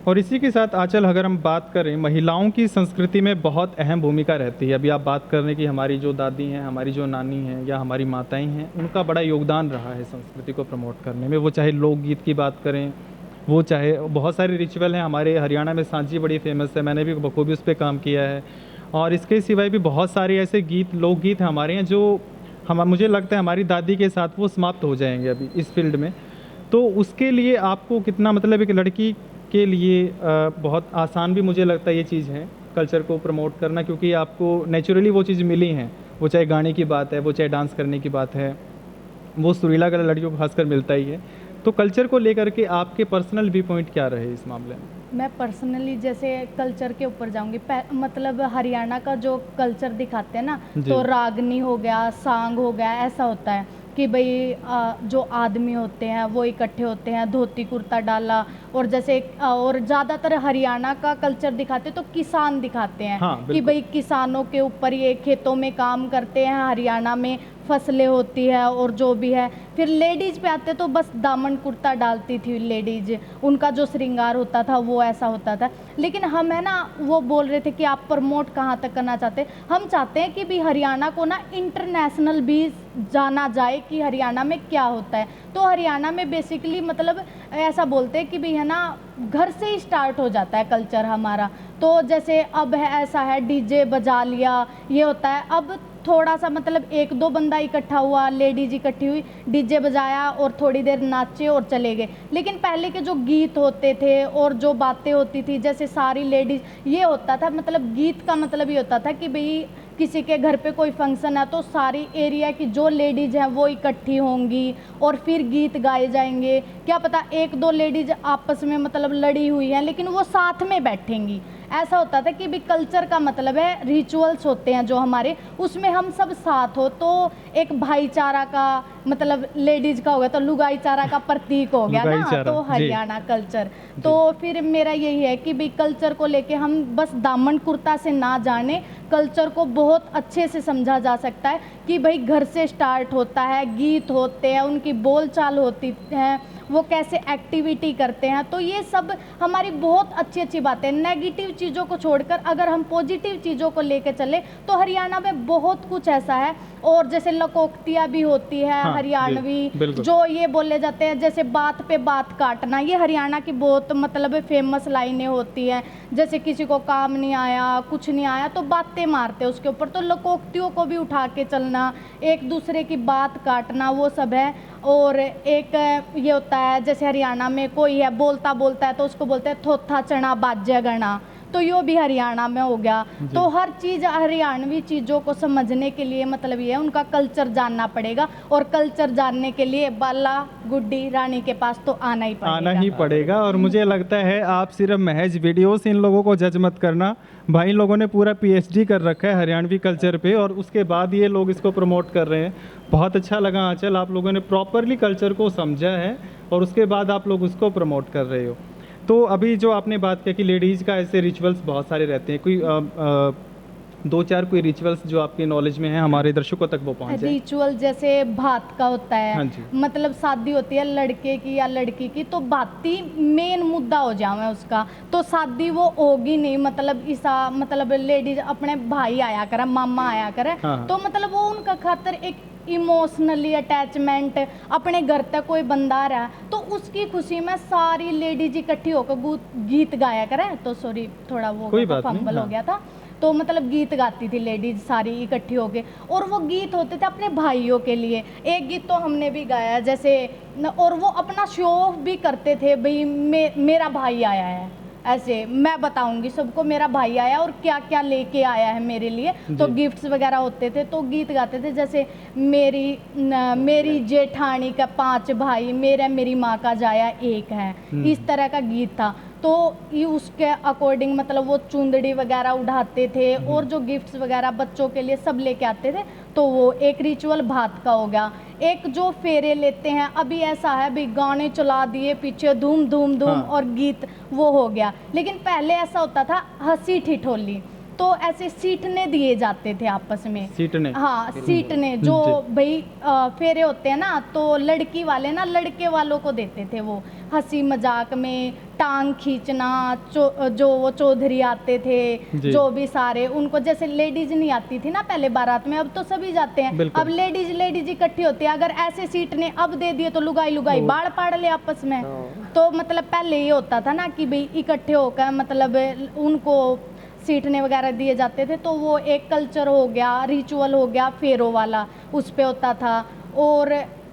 और इसी के साथ आंचल, अगर हम बात करें, महिलाओं की संस्कृति में बहुत अहम भूमिका रहती है। अभी आप बात कर रहे हैं कि हमारी जो दादी हैं, हमारी जो नानी हैं या हमारी माताएं हैं, उनका बड़ा योगदान रहा है संस्कृति को प्रमोट करने में। वो चाहे लोकगीत की बात करें, वो चाहे बहुत सारे रिचुअल हैं। हमारे हरियाणा में सांची बड़ी फेमस है, मैंने भी बखूबी उस पर काम किया है। और इसके सिवाय भी बहुत सारे ऐसे लोकगीत हैं हमारे यहाँ जो मुझे लगता है हमारी दादी के साथ वो समाप्त हो जाएंगे अभी इस फील्ड में। तो उसके लिए आपको कितना, मतलब एक लड़की के लिए बहुत आसान भी मुझे लगता है ये चीज़ है कल्चर को प्रमोट करना, क्योंकि आपको नेचुरली वो चीज़ मिली हैं। वो चाहे गाने की बात है, वो चाहे डांस करने की बात है, वो सुरीला कलर लड़कियों को खासकर मिलता ही है। तो कल्चर को लेकर के आपके पर्सनल व्यू पॉइंट क्या रहे इस मामले में? मैं पर्सनली जैसे कल्चर के ऊपर जाऊंगी, मतलब हरियाणा का जो कल्चर दिखाते हैं ना, तो रागनी हो गया, सांग हो गया, ऐसा होता है कि भाई जो आदमी होते हैं वो इकट्ठे होते हैं, धोती कुर्ता डाला, और जैसे और ज़्यादातर हरियाणा का कल्चर दिखाते तो किसान दिखाते हैं। हाँ, कि भाई किसानों के ऊपर ये खेतों में काम करते हैं, हरियाणा में फसलें होती है और जो भी है। फिर लेडीज़ पे आते तो बस दामन कुर्ता डालती थी लेडीज़, उनका जो श्रृंगार होता था वो ऐसा होता था। लेकिन हम है ना, वो बोल रहे थे कि आप प्रमोट कहाँ तक करना चाहते हैं। हम चाहते हैं कि भी हरियाणा को ना इंटरनेशनल भी जाना जाए कि हरियाणा में क्या होता है। तो हरियाणा में बेसिकली मतलब ऐसा बोलते हैं कि भी है ना, घर से ही स्टार्ट हो जाता है कल्चर हमारा। तो जैसे अब है ऐसा है, डीजे बजा लिया, ये होता है। अब थोड़ा सा मतलब एक दो बंदा इकट्ठा हुआ, लेडीज इकट्ठी हुई, डीजे बजाया और थोड़ी देर नाचे और चले गए। लेकिन पहले के जो गीत होते थे और जो बातें होती थी, जैसे सारी लेडीज, ये होता था मतलब गीत का मतलब ये होता था कि भाई किसी के घर पे कोई फंक्शन है तो सारी एरिया की जो लेडीज़ हैं वो इकट्ठी होंगी और फिर गीत गाए जाएंगे। क्या पता एक दो लेडीज आपस में मतलब लड़ी हुई हैं लेकिन वो साथ में बैठेंगी। ऐसा होता था कि भी कल्चर का मतलब है रिचुअल्स होते हैं जो हमारे, उसमें हम सब साथ हो तो एक भाईचारा का मतलब लेडीज का हो गया तो लुगाईचारा का प्रतीक हो गया ना, तो हरियाणा कल्चर। तो फिर मेरा यही है कि भाई कल्चर को लेके हम बस दामन कुर्ता से ना जाने, कल्चर को बहुत अच्छे से समझा जा सकता है कि भाई घर से स्टार्ट होता है, गीत होते हैं, उनकी बोलचाल होती है, वो कैसे एक्टिविटी करते हैं। तो ये सब हमारी बहुत अच्छी अच्छी बातें, नेगेटिव चीज़ों को छोड़कर अगर हम पॉजिटिव चीज़ों को लेकर चले तो हरियाणा में बहुत कुछ ऐसा है। और जैसे लकोक्तियाँ भी होती है हरियाणवी, जो ये बोले जाते हैं जैसे बात पे बात काटना, ये हरियाणा की बहुत मतलब फेमस लाइनें होती हैं। जैसे किसी को काम नहीं आया, कुछ नहीं आया तो बातें मारते हैं उसके ऊपर, तो लकोक्तियों को भी उठा के चलना, एक दूसरे की बात काटना, वो सब है। और एक ये होता है जैसे हरियाणा में कोई है बोलता बोलता है तो उसको बोलते हैं थोथा चना बाज्य गणा, तो यो भी हरियाणा में हो गया। तो हर चीज़ हरियाणवी चीज़ों को समझने के लिए मतलब ये है उनका कल्चर जानना पड़ेगा, और कल्चर जानने के लिए बाला गुड्डी रानी के पास तो आना ही पड़ेगा। आना ही पड़ेगा। और मुझे लगता है आप सिर्फ महज वीडियो से इन लोगों को जज मत करना, भाई इन लोगों ने पूरा पीएचडी कर रखा है हरियाणवी कल्चर पे, और उसके बाद ये लोग इसको प्रमोट कर रहे हैं। बहुत अच्छा लगा आंचल, आप लोगों ने प्रॉपरली कल्चर को समझा है और उसके बाद आप लोग उसको प्रमोट कर रहे हो। तो अभी जो आपने बात की कि लेडीज़ का ऐसे रिचुअल्स बहुत सारे रहते हैं, कोई 2-4 कोई रिचुअल्स जो आपके नॉलेज में है हमारे दर्शकों तक वो पहुँच जाए। रिचुअल जैसे भात का होता हाँ है, जी। मतलब शादी होती है लड़के की या लड़की की, तो भाती मेन मुद्दा हो जावे उसका, तो शादी वो होगी नहीं। मतलब ईसा मतलब लेडीज अपने भाई आया करे, मामा आया करे, हाँ। तो मतलब वो उनका खातर एक इमोशनली अटैचमेंट, अपने घर तक कोई बंदा आ रहा है तो उसकी खुशी में सारी लेडीज इकट्ठी होकर गीत गाया करें। तो सॉरी थोड़ा वो कोई हो गया था, बात नहीं, फंबल हाँ। हो गया था। तो मतलब गीत गाती थी लेडीज सारी इकट्ठी होके, और वो गीत होते थे अपने भाइयों के लिए। एक गीत तो हमने भी गाया जैसे, और वो अपना शो ऑफ भी करते थे, भाई मेरा भाई आया है, ऐसे मैं बताऊंगी सबको मेरा भाई आया और क्या क्या लेके आया है मेरे लिए। तो जी। गिफ्ट्स वगैरह होते थे, तो गीत गाते थे जैसे मेरी जेठानी का 5 भाई, मेरी माँ का जाया एक है, इस तरह का गीत था। तो ये उसके अकॉर्डिंग मतलब वो चुंदड़ी वगैरह उठाते थे और जो गिफ्ट्स वगैरह बच्चों के लिए सब लेके आते थे। तो वो एक रिचुअल भात का हो गया। एक जो फेरे लेते हैं, अभी ऐसा है भाई गाने चला दिए पीछे धूम धूम धूम हाँ। और गीत वो हो गया। लेकिन पहले ऐसा होता था हंसी ठिठोली, तो ऐसे सीटने दिए जाते थे आपस में। सीटने? हाँ सीटने, जो भाई फेरे होते हैं ना, तो लड़की वाले ना लड़के वालों को देते थे वो, हंसी मजाक में टांग खींचना। जो वो चौधरी आते थे, जी। जो भी सारे उनको, जैसे लेडीज नहीं आती थी ना पहले बारात में, अब तो सभी जाते हैं। बिल्कुल। अब लेडीज इकट्ठी होती है, अगर ऐसे सीटने अब दे दिए तो लुगाई बाढ़ पाड़ ले आपस में। तो मतलब पहले ये होता था ना कि भाई इकट्ठे होकर मतलब उनको सीटने वगैरह दिए जाते थे। तो वो एक कल्चर हो गया, रिचुअल हो गया फेरों वाला, उस पे होता था।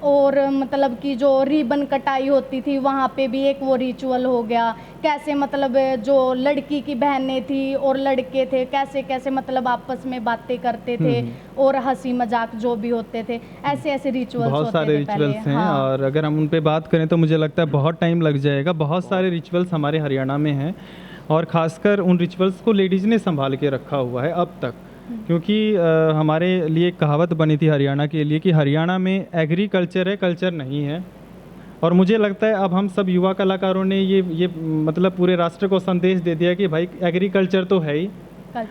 और मतलब कि जो रिबन कटाई होती थी वहाँ पे भी एक वो रिचुअल हो गया। कैसे मतलब जो लड़की की बहनें थी और लड़के थे कैसे कैसे मतलब आपस में बातें करते थे और हंसी मजाक जो भी होते थे, ऐसे ऐसे रिचुअल्स बहुत होते सारे थे पहले। रिचुअल्स हैं। हाँ। और अगर हम उन पे बात करें तो मुझे लगता है बहुत टाइम लग जाएगा। बहुत सारे रिचुअल्स हमारे हरियाणा में हैं, और ख़ासकर उन रिचुअल्स को लेडीज़ ने संभाल के रखा हुआ है अब तक। क्योंकि हमारे लिए एक कहावत बनी थी हरियाणा के लिए कि हरियाणा में एग्रीकल्चर है, कल्चर नहीं है। और मुझे लगता है अब हम सब युवा कलाकारों ने ये मतलब पूरे राष्ट्र को संदेश दे दिया कि भाई एग्रीकल्चर तो है ही,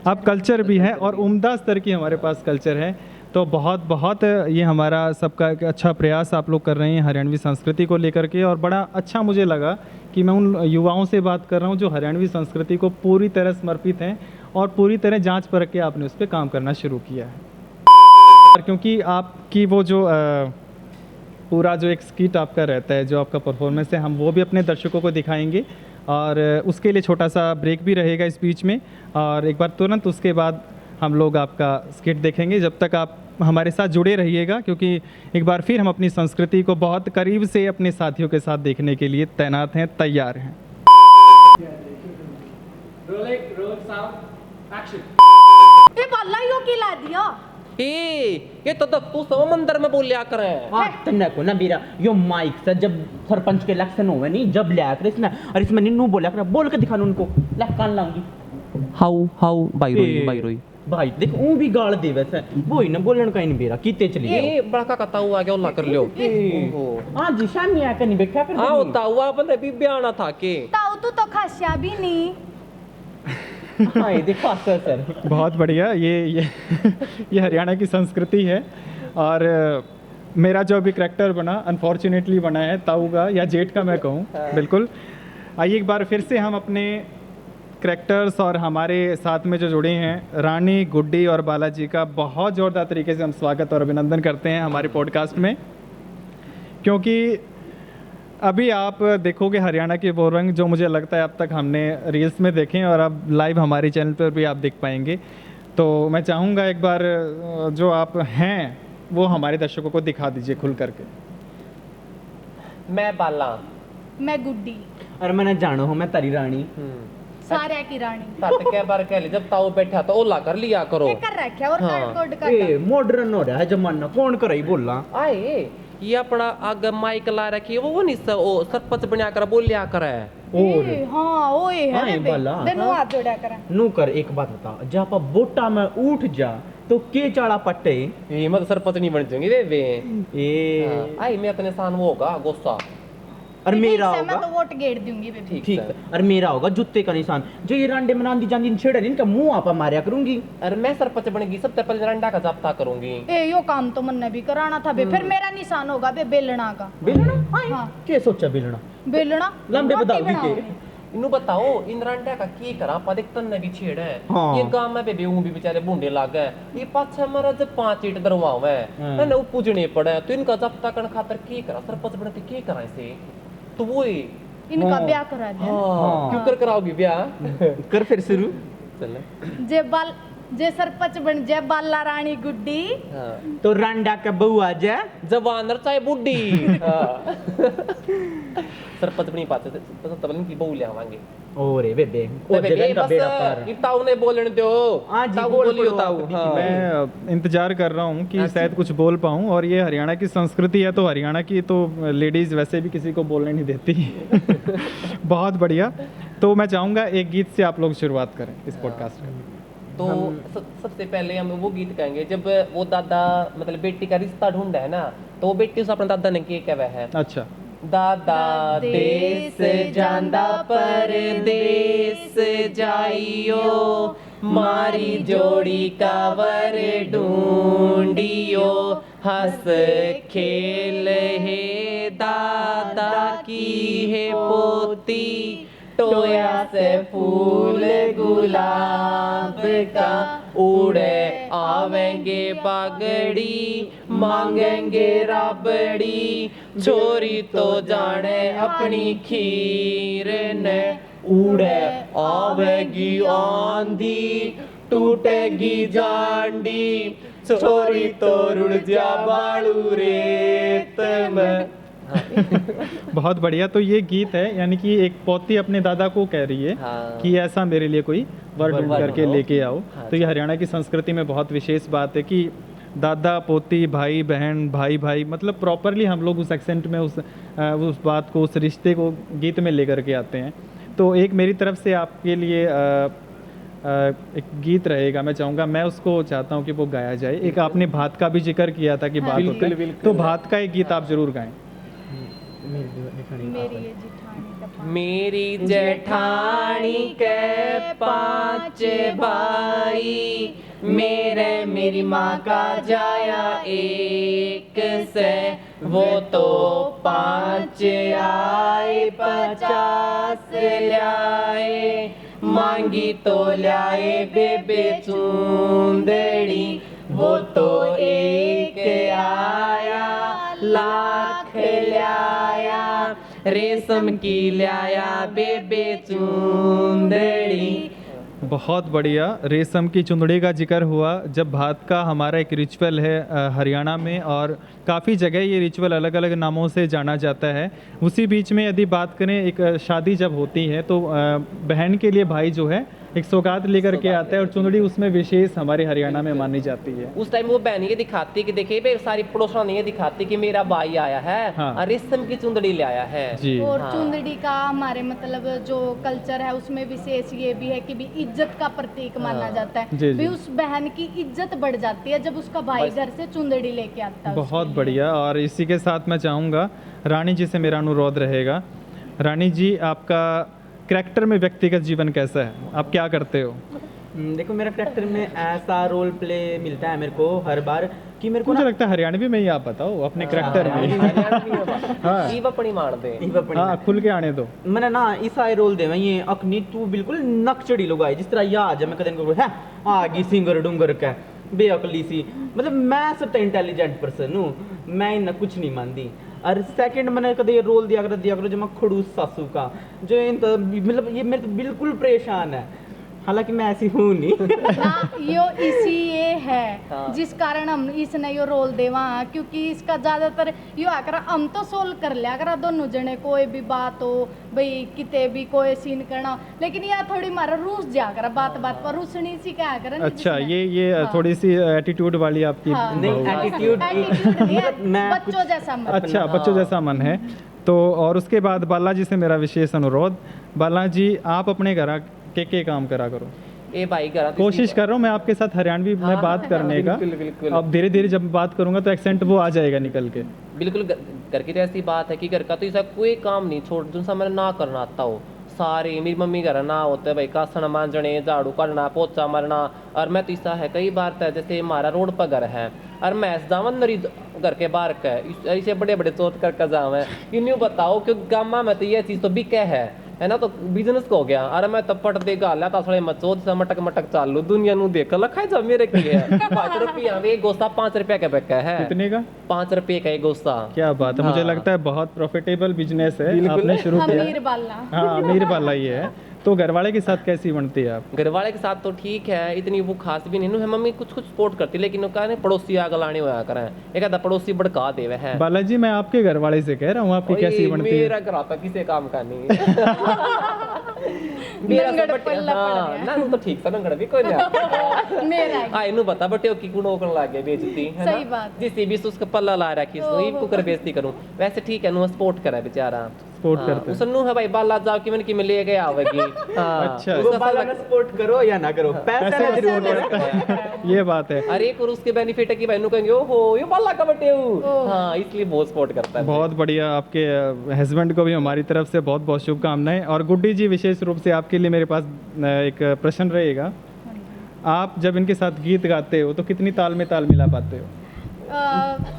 अब कल्चर भी है, और उम्दा स्तर की हमारे पास कल्चर है। तो बहुत बहुत ये हमारा सबका एक अच्छा प्रयास आप लोग कर रहे हैं हरियाणवी संस्कृति को लेकर के। और बड़ा अच्छा मुझे लगा कि मैं उन युवाओं से बात कर रहा हूँ जो हरियाणवी संस्कृति को पूरी तरह समर्पित हैं और पूरी तरह जांच परख के आपने उस पर काम करना शुरू किया है। क्योंकि आपकी वो जो पूरा जो एक स्किट आपका रहता है, जो आपका परफॉर्मेंस है, हम वो भी अपने दर्शकों को दिखाएंगे। और उसके लिए छोटा सा ब्रेक भी रहेगा इस बीच में, और एक बार तुरंत उसके बाद हम लोग आपका स्किट देखेंगे। जब तक आप हमारे साथ जुड़े रहिएगा, क्योंकि एक बार फिर हम अपनी संस्कृति को बहुत करीब से अपने साथियों के साथ देखने के लिए तैनात हैं, तैयार हैं। ये बाला यो की ला दिया। ये तो तू समंदर में बोलिया करे। तन्ने को ना बीरा यो माइक से जब सरपंच के इलेक्शन होवे नहीं, जब लिया करे इसमें, और इसमें निन्नू बोलिया करे, बोल के दिखाना उनको, ले कान लाऊंगी। हाउ बाई भाई देख वो भी गाल देवे से, वो ही ना बोलन का नहीं बेरा कीते चली ये बड़का कता हुआ क्या कर लियो। हां जी शाम में आकर नहीं बैठा कर। हाँ होता हुआ बंदे भी बयाना था के ताऊ तू तो खासिया भी नहीं। हां ये देखो सर बहुत बढ़िया। ये हरियाणा की संस्कृति है। और मेरा जो अभी करैक्टर बना, अनफॉर्चुनेटली बना है ताऊ का या जेठ का मैं कहूँ। बिल्कुल। आइए एक बार फिर से हम अपने करैक्टर्स और हमारे साथ में जो जुड़े हैं रानी, गुड्डी और बालाजी का बहुत ज़ोरदार तरीके से हम स्वागत और अभिनंदन करते हैं हमारे पॉडकास्ट में। क्योंकि अभी आप देखोगे हरियाणा के वो रंग जो मुझे लगता है अब तक हमने रील्स में देखे और अब लाइव हमारे चैनल पर भी आप देख पाएंगे। तो मैं चाहूँगा एक बार जो आप हैं वो हमारे दर्शकों को दिखा दीजिए खुल करके। मैं बाला, मैं गुड्डी। और मैंने जानो हूं मैं तारी रानी। सारे की रानी तट के बार कह ले जब ताऊ बैठा तो ओला कर लिया करो ये कर रखे और हाँ। काट कोड ए काटा मॉडर्न हो रहा है जमाना, कौन करे ही बोला। आए ये अपना आगे माइक ला रखी है वो नहीं ओ सरपंच बना कर बोलिया करे और ए, हाँ ओए है हाँ, रे ये बे बाला, दोनों हाँ। हाथ जोड़ा करा नू कर एक बात बता, जब आप बोटा में उठ जा तो के चाड़ा पट्टे ये मत सरपंच नहीं बन जाएंगे वे ए आई मैं इतने सान वो होगा गुस्सा और मेरा ठीक से, मैं होगा तो वोट गेड़ दूंगी बेबी ठीक ठीक है है, और मेरा होगा जूते का निशान, जो ये रांडे में नांदी जांदी छेड़े नहीं, इनका मुंह आपा मारिया करूंगी। अरे मैं सरपंच बनेगी सबसे पहले रंडा का जाप्ता करूंगी ए यो काम तो मन ने भी कराना था बे फिर मेरा निशान होगा बे बेलना का बेलना हाँ के सोचा बेलना बेलना लंबे रोटी बताओगी बनाओगे। के इन्हू बताओ इन रंडा का की करा पा देख तन्ने भी छेड़ है हाँ। ये गांव में बेबे भी बेचारे बूंडे लाग गए ये पाछे मरा जब 5 ईट दरवाव है हाँ। ना पूजने पड़े तो इनका जाप्ता करने खातर की करा सरपंच बनते की करा इसे तो वो ही इनका हाँ। ब्याह करा दिया हाँ क्यों कर कराओगी ब्याह कर फिर शुरू। चले जे बाल जे सरपंच बन जाए बाला रानी गुड्डी हाँ तो रांडा का बहू आ जाए, जवान चाहे बुड्ढी हाँ। सरपंच बनी पाते तो तब की बहू ले आवांगे ओरे बेबे ओ बेबे जगन का बस बेड़ा पार। ये ताऊ ने बोलने दो हाँ जी, ताऊ बोल बोलियो पड़ो ताऊ आप बीच हाँ। में। मैं इंतजार कर रहा हूँ कि शायद कुछ बोल पाऊँ, और ये हरियाणा की संस्कृति है तो हरियाणा की तो लेडीज़ वैसे भी किसी को बोलने नहीं देती बहुत बढ़िया। तो मैं चाहूँगा एक गीत से आप लोग शुरुआत करें इस पॉडकास्ट में। तो सबसे पहले हम वो गीत गाएंगे जब वो दादा मतलब बेटी का रिश्ता ढूंढा है ना तो वो बेटी से अपने दादा ने क्या कहवा है अच्छा दादा देश जांदा परदेस जाइयो मारी जोड़ी का वर ढूंढियो हंस खेल है दादा की है पोती टोया से फूल गुलाब का उड़े आवेंगे बागड़ी मांगेंगे राबड़ी छोरी तो जाने अपनी खीर ने उड़े आवेगी आंधी टूटेगी जांडी छोरी तो रुड़ जा बालू रेत में बहुत बढ़िया। तो ये गीत है यानी कि एक पोती अपने दादा को कह रही है हाँ। कि ऐसा मेरे लिए कोई वर ढूंढ वर करके ढूंढो। लेके आओ। हाँ तो ये हरियाणा की संस्कृति में बहुत विशेष बात है कि दादा पोती भाई बहन भाई भाई मतलब प्रॉपरली हम लोग उस एक्सेंट में उस बात को उस रिश्ते को गीत में लेकर के आते हैं। तो एक मेरी तरफ से आपके लिए एक गीत रहेगा, मैं चाहूँगा, मैं उसको चाहता हूँ कि वो गाया जाए। एक आपने भात का भी जिक्र किया था कि हाँ, बात होता है, बिल्कुल। तो भात का एक गीत आप जरूर गाएं। मेरी ये जेठानी मेरी जेठानी का के 5 भाई मेरी माँ का जाया एक से वो तो 5 आए 50 लाए मांगी तो लाए बेबे चूंदड़ी वो तो एक आया लाख लाया रेशम की लाया बेबे चूंदड़ी। बहुत बढ़िया। रेशम की चुंदड़ी का जिक्र हुआ। जब भात का हमारा एक रिचुअल है हरियाणा में, और काफ़ी जगह ये रिचुअल अलग अलग नामों से जाना जाता है। उसी बीच में यदि बात करें, एक शादी जब होती है तो बहन के लिए भाई जो है एक सौगात लेकर के आता है, और चुंदड़ी उसमें विशेष हमारे हरियाणा में मानी जाती है। उस टाइम वो बहन ये दिखाती कि देखिए बे सारी पड़ोसन ये दिखाती कि मेरा भाई आया है हाँ। और रेशम की चुंदड़ी ले आया है जी और हाँ। चुंदड़ी का हमारे मतलब जो कल्चर है उसमें विशेष ये भी है कि भी इज्जत का प्रतीक माना जाता है। जी, भी जी। उस बहन की इज्जत बढ़ जाती है जब उसका भाई घर से चुंदड़ी लेके आता है। बहुत बढ़िया। और इसी के साथ मैं चाहूँगा रानी जी से मेरा अनुरोध रहेगा। रानी जी, आपका करैक्टर में व्यक्तिगत जीवन कैसा है, आप क्या करते हो? देखो मेरा कैरेक्टर में ऐसा रोल प्ले मिलता है मेरे को हर बार कि मेरे को मुझे ना लगता है हरियाणवी में ही आप बताओ अपने करैक्टर में। हाँ। ई अपनी मार दे हाँ, खुल के आने दो। मैंने ना इसा रोल दे ये अखनी तू बिल्कुल नकचड़ी लोग आए जिस तरह या आ जा मैं कदम है आगी सिंगर डूंगर का बेअकली सी, मतलब मैं सब इंटेलिजेंट पर्सन हूँ, मैं इन्ना कुछ नहीं मानती। और सेकंड मैंने कदे रोल दिया करो जो मैं खड़ूस सासू का जो मतलब ये मेरे तो बिल्कुल परेशान है, हालांकि मैं ऐसी हूँ नहीं। हाँ, यो इसी ये है हाँ। जिस कारण हम इसने यो रोल दे वहाँ, क्योंकि इसका ज्यादातर यो आकर हम तो सोल्व कर लिया करा दोनों जने, कोई भी बात हो भाई किते भी कोई सीन करना, लेकिन यह थोड़ी मारा रूस जा करा बात बात पर रूसनी सी क्या करा अच्छा, ये थोड़ी सी एटीट्यूड वाली आपकी हाँ। नहीं, बहू है। एटीट्यूड एटीट्यूड नहीं है, मैं बच्चों जैसा मन। अच्छा, बच्चों जैसा मन है। तो और उसके बाद बालाजी से मेरा विशेष अनुरोध, बालाजी आप अपने घर के काम करा करो। ए भाई करा तो कोशिश कर रहा हूँ मैं आपके साथ हरियाणवी में बात करने का। बिल्कुल बिल्कुल अब धीरे धीरे जब बात करूंगा तो एक्सेंट वो आ जाएगा निकल के। बिल्कुल घर की तो ऐसी बात है कि घर का तो ऐसा कोई काम नहीं छोड़ जो सा मैंने ना करना आता हो सारे। मेरी मम्मी घर ना होते भाई कासन मांजने, झाड़ू करना, पोछा मारना, और मैं तो ऐसा है कई बार तो जैसे हमारा रोड पर घर है और मैं दामन मरी घर के बाहर का ऐसे बड़े बड़े चोट कर जाम है। यूँ बताओ क्योंकि गामा में तो ये चीज़ तो बिके है ना, तो बिजनेस को हो गया। अरे मैं तपट दे गाला तासड़े मचोद से मटक मटक चालू दुनिया नु देख लखाई जा मेरे की है। 5 रुपया में एक गोस्ता 5 रुपया का बिका है। कितने का? 5 रुपये का एक गोस्ता। क्या बात है, मुझे हाँ। लगता है बहुत प्रॉफिटेबल बिजनेस है आपने शुरू किया। अमीर बाला। हाँ, अमीर वाला ये है। तो घरवाले के साथ कैसी बनती है आप? घर वाले के साथ तो ठीक है, इतनी वो खास भी नहीं है। मम्मी कुछ कुछ सपोर्ट करती, लेकिन कहा नहीं पड़ोसी आग लाने होया करें, एक आधा पड़ोसी भड़का देवे है। बालाजी, मैं आपके घर वाले से कह रहा हूँ आपकी कैसी बनती है? मेरा घर आता किसी काम का नहीं। मेरा नंगड़ सब बटे पल्ला पड़ हाँ गया। ना तो ठीक सा नंगड़ भी कोई नहीं। मेरा है। आ इनु बता बटे की कुणो कर लागे बेइज्जती है ना। सही बात। जिस भी उसका पल्ला ला रखी सो ई कुकर बेइज्जती करूं। वैसे ठीक है नु सपोर्ट करे बेचारा। सपोर्ट करते हैं। उसनु है भाई बाला जाओ कि मन की में ले गया आवेगी। हां अच्छा। वो बाला ना सपोर्ट करो या ना करो, पैसा पैसे ना जरूर पैसा पड़ता है। है। ये बात है। अरे एक और उसके बेनिफिट है कि भाई नु कहेंगे ओहो ये बाला का बटे ओह। हां इसलिए बहुत सपोर्ट करता है। बहुत बढ़िया, आपके हस्बैंड को भी हमारी तरफ से बहुत बहुत शुभकामनाएं। और गुड्डी जी, विशेष रूप से आपके लिए मेरे पास एक प्रश्न रहेगा। आप जब इनके साथ गीत गाते हो तो कितनी ताल में ताल मिला पाते हो?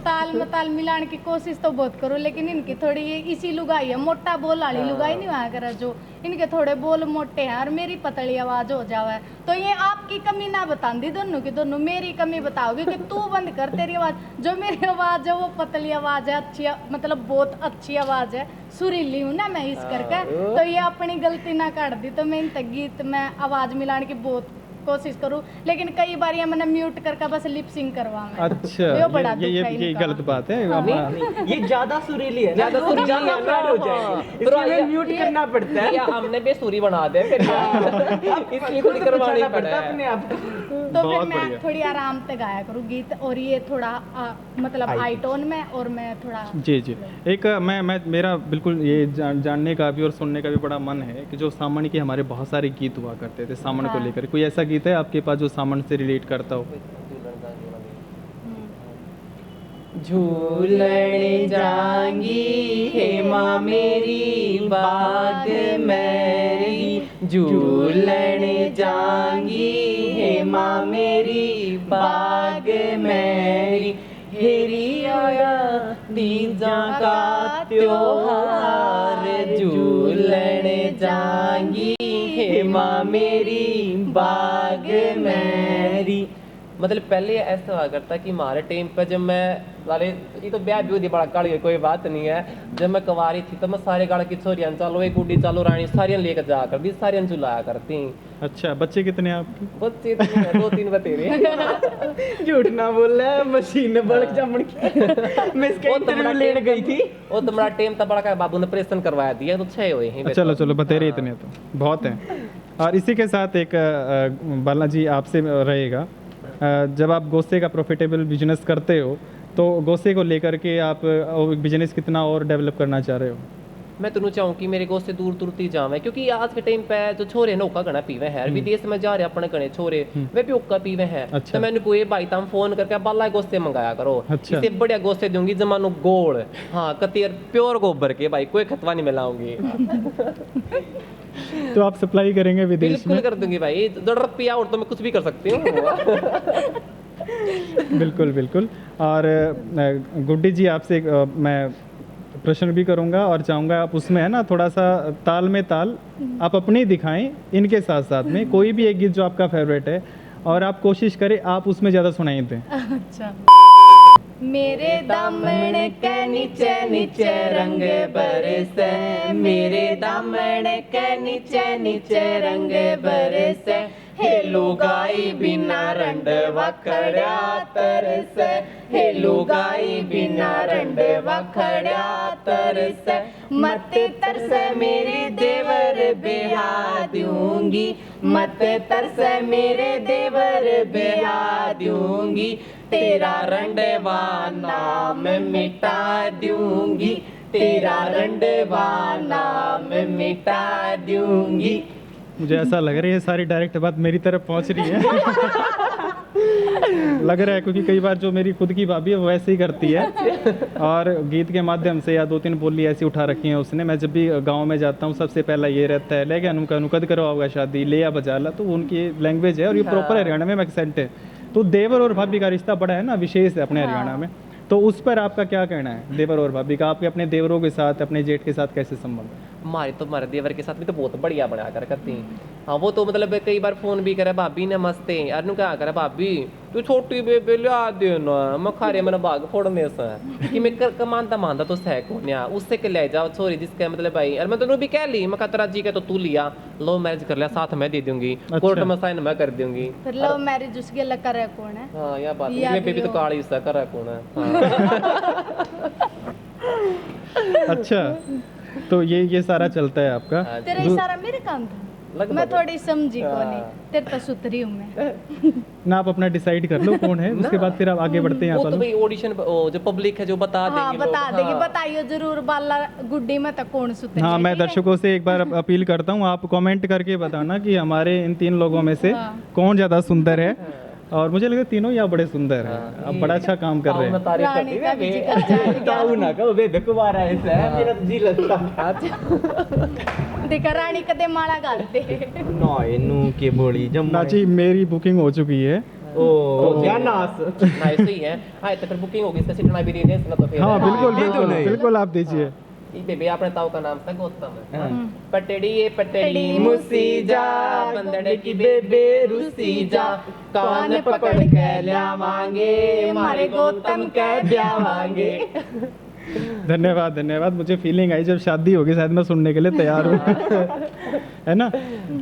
ताल में ताल मिलाने की कोशिश तो बहुत करो, लेकिन इनकी थोड़ी ये इसी लुगाई है, मोटा बोल वाली लुगाई नहीं हुआ करा, जो इनके थोड़े बोल मोटे हैं और मेरी पतली आवाज हो जावे, तो ये आपकी कमी ना बता दी दोनों की दोनों मेरी कमी बताओगे कि तू बंद कर, तेरी आवाज जो मेरी आवाज है वो पतली आवाज है, अच्छी मतलब बहुत अच्छी आवाज है, सुरीली हूँ ना मैं इस करके, तो ये अपनी गलती ना काट दी, तो मैं इन तक गीत में आवाज मिलाने की बहुत कोशिश करूँ, लेकिन कई बार ये मैंने म्यूट करके बस लिप सिंग करवा मैं। अच्छा, यो बड़ा ये दुख है ये इनका। गलत बात है। हाँ। हाँ। ये ज्यादा सुरीली है, ज्यादा सुरीली ज्यादा है ना, फैन हो हाँ। जाएगी, तो इसलिए ये- म्यूट करना पड़ता है। या हमने बेसुरी बना दे फिर इसलिए थोड़ी करवानी बचाना पड़ता पड़ता है है अपने आप को। तो फिर बहुत मैं बढ़िया। थोड़ी आराम से गाया करूँ गीत, और ये थोड़ा मतलब हाई टोन में, और मैं थोड़ा जी जी। एक मैं मेरा बिल्कुल ये जानने का भी और सुनने का भी बड़ा मन है कि जो सामन के हमारे बहुत सारे गीत हुआ करते थे सामन को हाँ। लेकर, कोई ऐसा गीत है आपके पास जो सामन से रिलेट करता हो? झूलने जाएंगी हेमा मेरी बाग मेरी, झूलने जाएंगी हेमा मेरी बाग मेरी, हेरी आया तीजा का त्योहार, झूलने जाएंगी हेमा मेरी बाग मेरी। मतलब पहले ऐसा हुआ करता कि हमारे टाइम पे जब मैं वाले ये तो ब्याह भी बड़ा काली है कोई बात नहीं है, जब मैं कुंवारी थी तो मैं सारे गाड़ की छोरियां चलो एक गुड्डी चलो रानी सारियां लेकर जा कर दी, सारियां झुलाया करती। अच्छा, बच्चे कितने हैं आपके? बच्चे तो नहीं है, 2-3 बतेरे। झूठ ना बोल रहा है, मशीन बड़क जमन की मैं इसका इंटरव्यू लेने गई थी। वो तुम्हारा टाइम था बड़ा का बाबू ने ऑपरेशन करवाया दिया तो 6 हुए हैं। चलो चलो, बतेरे इतने तो बहुत हैं। और इसी के साथ एक बालाजी आपसे रहेगा, जब आप गोसे का प्रॉफिटेबल बिजनेस करते हो तो गोसे को लेकर के आप बिजनेस कितना और डेवलप करना चाह रहे हो? मैं तो चाहूँ कि मेरे गोसे दूर दूर ती जावे, क्योंकि आज के टाइम पे जो छोरे नौका गणा पीवे हैं, विदेश में जा रहे अपने गणे छोरे वे भी ओका पीवे हैं। अच्छा। तो मैंने कोई भाई तम फोन करके बाला गोसे मंगाया करो, अच्छा। इससे बढ़िया गोसे दूंगी जमानो गोल, हाँ कतीर प्योर गोबर के भाई, कोई खतवा नहीं मिलाऊंगी। तो आप सप्लाई करेंगे विदेश बिल्कुल में? कर दूंगी भाई, 10 रुपया और तो मैं कुछ भी कर सकती हूँ। बिल्कुल बिल्कुल। और गुड्डी जी, आपसे मैं प्रश्न भी करूंगा और चाहूँगा आप उसमें है ना थोड़ा सा ताल में ताल आप अपनी दिखाएं इनके साथ साथ में, कोई भी एक गीत जो आपका फेवरेट है और आप कोशिश करें आप उसमें ज़्यादा सुनाई दें। अच्छा। मेरे दामन के नीचे नीचे रंग बरसे, मेरे दामन के नीचे नीचे रंग बरसे, हे लुगाई बिना रंडवा खड़ा तरसे, हे लुगाई बिना रंडवा खड़ा तरसे, मत तरसे मेरे देवर ब्याह दूंगी, मत तरसे मेरे देवर ब्याह दूंगी, तेरा रंडवा नाम मिटा दूंगी, तेरा रंडवा नाम मिटा दूंगी। मुझे ऐसा लग रहा है ये सारी डायरेक्ट बात मेरी तरफ पहुंच रही है। लग रहा है क्योंकि कई बार जो मेरी खुद की भाभी है वो वैसे ही करती है, और गीत के माध्यम से या 2-3 बोली ऐसी उठा रखी हैं उसने। मैं जब भी गांव में जाता हूँ सबसे पहला ये रहता है, ले गया अनुकद करवाओगा शादी, ले या बजाला, तो उनकी लैंग्वेज है और ये प्रॉपर हरियाणा में एक्सेंट है। तो देवर और भाभी का रिश्ता बड़ा है ना, विशेष है अपने हरियाणा में। तो उस पर आपका क्या कहना है देवर और भाभी का? आपके अपने देवरों के साथ, अपने जेठ के साथ कैसे संबंध है? हमारे देवर के साथ भी तो बहुत बढ़िया बना कर करती हैं। हाँ, वो तो मतलब कई बार फोन भी करे, भाभी ने मस्ते यार नु क्या करे, भाभी तू छोटी बेबे ला देना, मैं खारे मन भाग फोड़ने से कि मैं कमानता मानता तो सह को न्या उससे के ले जाओ छोरी जिसके मतलब भाई। और मैं तो भी कह ली, मैं तेरा जी का तो तू लिया, लव मैरिज कर लिया, साथ मैं दे दूंगी, कोर्ट में साइन मैं कर दूंगी। फिर लव मैरिज उसके लग कर कौन है? हाँ यह बात है, बेबी तो काली सा कर कौन है। अच्छा, तो ये सारा चलता है आपका। तेरा इशारा मेरे काम था, मैं थोड़ी समझी को नहीं, तेरे तो सुतरी हूँ मैं। ना आप अपना डिसाइड कर लो कौन है, उसके बाद फिर आप आगे बढ़ते हैं। वो तो भाई ऑडिशन जो पब्लिक है जो बता हाँ, देगी, बता देगी, बताइए जरूर। बाला गुड्डी में तो कौन सुतरी हाँ, है, मैं ठीक है? दर्शकों से एक बार अपील करता हूँ, आप कमेंट करके बताना कि हमारे इन 3 लोगों में से हाँ। कौन ज़्यादा सुंदर है। और मुझे लगता है तीनों यहाँ बड़े सुंदर हैं, आप बड़ा अच्छा काम कर रहे हैं। रानी का भी जिक्र जाएगा। ना कहो बे बेकुबार है ऐसा है, मेरा तो जी लगता देखा रानी कदे माला गालते। ना इनु के बोली जब नाची मेरी बुकिंग हो चुकी है। ओ क्या नास नाइस ही है। हाँ तो फिर बुकिंग होगी, इसका सीटना भी दे दें ना, तो फिर हाँ बिल्कुल दे दो बिल्कुल नहीं। बिल्कुल, आप दीजिए। ये बेबी अपने ताऊ का नाम था गौतम है। हाँ। पटड़ी ये पटड़ी पटड़ी मुसी जा, बंदड़ की बेबे रुसी जा, कान पकड़ के ल्यावांगे, हमारे गौतम के ब्यावांगे। धन्यवाद धन्यवाद, मुझे फीलिंग आई जब शादी होगी शायद मैं सुनने के लिए तैयार हूँ। है ना।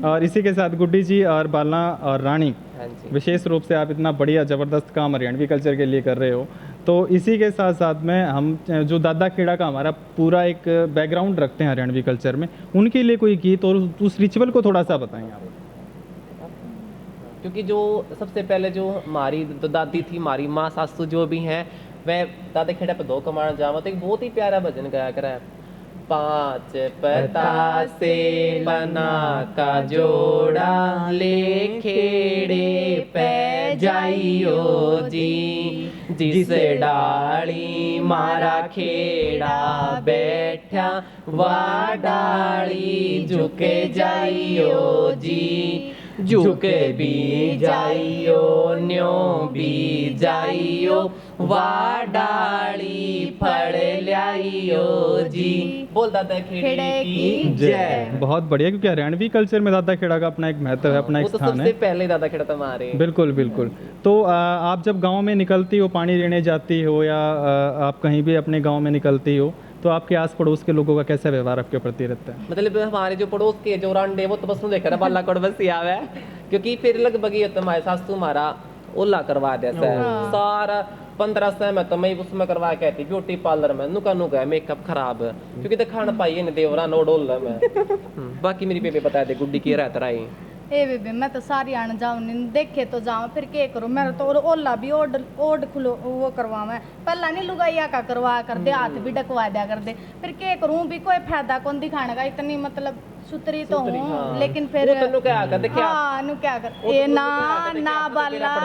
और इसी के साथ गुड्डी जी और बाला और रानी, हाँ जी। विशेष रूप से आप इतना बढ़िया ज़बरदस्त काम हरियाणवी कल्चर के लिए कर रहे हो, तो इसी के साथ साथ में हम जो दादा खेड़ा का हमारा पूरा एक बैकग्राउंड रखते हैं हरियाणवी कल्चर में, उनके लिए कोई गीत और उस रिचुअल को थोड़ा सा बताएं आप। क्योंकि जो सबसे पहले जो हमारी तो दादी थी, हमारी माँ सासू जो भी हैं, वह दादा खेड़ा पे 2 कमाण जावा, तो एक बहुत ही प्यारा भजन गाया करा। 5 पता से बना का जोड़ा, ले खेड़े पे जाइयो जी, जिस डाली मारा खेड़ा बैठा, वा डाली झुके जाइयो जी, झुके भी जाइयो न्यो भी जाइयो, वा डाली फड़ ल्याइयो जी। बोल दादा खेड़े की जय। बहुत बढ़िया, क्योंकि हरियाणवी कल्चर में दादा खेड़ा का अपना एक महत्व है, अपना एक वो तो स्थान सबसे है। पहले दादा खेड़ा था हमारे। बिल्कुल बिल्कुल। तो आप जब गांव में निकलती हो, पानी लेने जाती हो, या आप कहीं भी अपने गांव में निकलती हो, तो आपके आस पड़ोस के लोगों का कैसा व्यवहार आपके प्रति रहता है? मतलब हमारे जो पड़ोस के जो रांडे वो तो बस देख रहा बाला कड़ बस आवे, क्योंकि फिर लगभग ये तो हमारे सासू हमारा ओला करवा देता है सारा 1500 में, तो मैं उसमें करवा के आती ब्यूटी पार्लर में, नुका मेकअप खराब, क्योंकि तो खाना पाइए नहीं देवरा नो डोल में। बाकी मेरी बेबे बता दे गुड्डी की रहता रही। ए बेबे मैं तो सारी आने जाऊँ नहीं, देखे तो जाऊँ, फिर क्या करूँ? मेरा तो ओला भी ओड खुलो वो करवावे, पहला नहीं लुगाइया का करवा कर दे, हाथ भी डकवा दिया कर दे, फिर क्या करूँ? भी कोई फायदा कौन दिखाने का, इतनी मतलब सुतरी तो हूँ, हाँ। लेकिन फिर वो तो नु क्या कर देखिए हाँ नु क्या कर ए ना ना बाला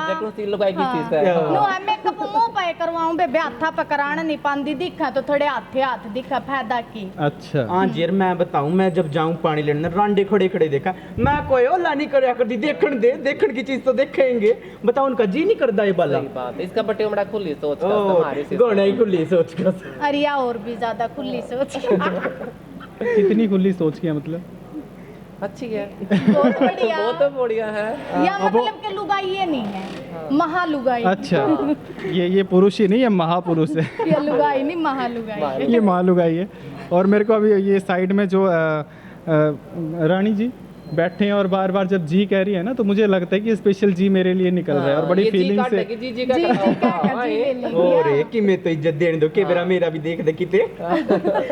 लुगाई की चीज है। नु मेकअप मुंह पे करवाऊं बेबे, हाथा पकड़ाना नहीं पांदी, दिखा तो थोड़े हाथ दिखा, फायदा की। अच्छा हाँ जी, मैं बताऊं, मैं जब जाऊं पानी लेने, रांडे खड़े खड़े देखा, मैं कोई ओला नहीं करया करती, देखण की चीज तो देखेंगे, बताओ उनका जी नहीं करता ये बाला। सही बात है, इसका बटे बड़ा खुली सोच का हमारे से गोड़ा ही खुली सोच का। अरिया और भी ज्यादा खुली सोच कितनी खुली सोच की है मतलब? अच्छी है, बहुत बढ़िया, बहुत बढ़िया है। या मतलब के लुगाई ये नहीं है, महालुगाई। अच्छा, ये पुरुष ही नहीं, ये महापुरुष है। ये लुगाई नहीं, महालुगाई है। ये महालुगाई है। और मेरे को अभी ये साइड में जो रानी जी बैठे हैं और बार बार जब जी कह रही है ना, तो मुझे लगता है कि स्पेशल जी मेरे लिए निकल रहा है और बड़ी फीलिंग से। जी जी का जी और कि मैं तो इज्जत देने दो के मेरा भी देख दे किते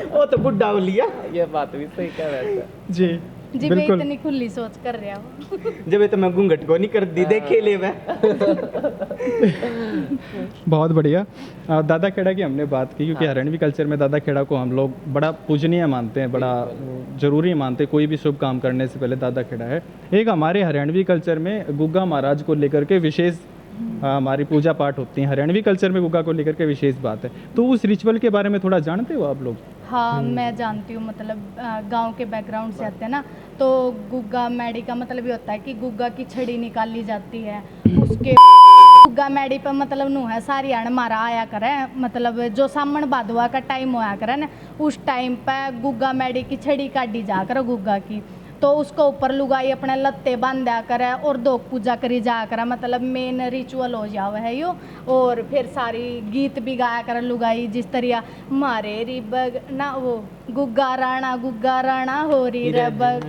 वो तो बुढ़ा हो लिया। ये बात भी सही कह रहे थे। जी जी मैं बिल्कुल। इतनी खुली सोच कर रहा हूँ। जब ये तो मैं घूंघट को नहीं कर दी देखे ले मैं। बहुत बढ़िया। दादा खेड़ा की हमने बात की, क्योंकि हरियाणवी कल्चर में दादा खेड़ा को हम लोग बड़ा पूजनीय मानते हैं, बड़ा जरूरी मानते हैं। कोई भी शुभ काम करने से पहले दादा खेड़ा है। एक हमारे हरियाणवी कल्चर में गुग्गा महाराज को लेकर के विशेष हमारी पूजा पाठ होती है। हरियाणवी कल्चर में गुग्गा को लेकर के विशेष बात है, तो उस रिचुअल के बारे में थोड़ा जानते हो आप लोग? हाँ मैं जानती हूँ, मतलब गांव के बैकग्राउंड से आते हैं ना, तो गुग्गा मैडी का मतलब ये होता है कि गुग्गा की छड़ी निकाली जाती है। उसके गुग्गा मैडी पर मतलब नू है सारी अण मारा आया करे, मतलब जो सामन भादवा का टाइम होया करे ना, उस टाइम पे गुग्गा मैडी की छड़ी काटी जा कर गुग्गा की, तो उसको ऊपर लुगाई अपने लत्ते बांधा करे और दो पूजा करी जा कर, मतलब मेन रिचुअल हो जावे है यो। और फिर सारी गीत भी गाया कर लुगाई, जिस तरह मारे रिबग ना वो गुग्गा राणा हो री रबग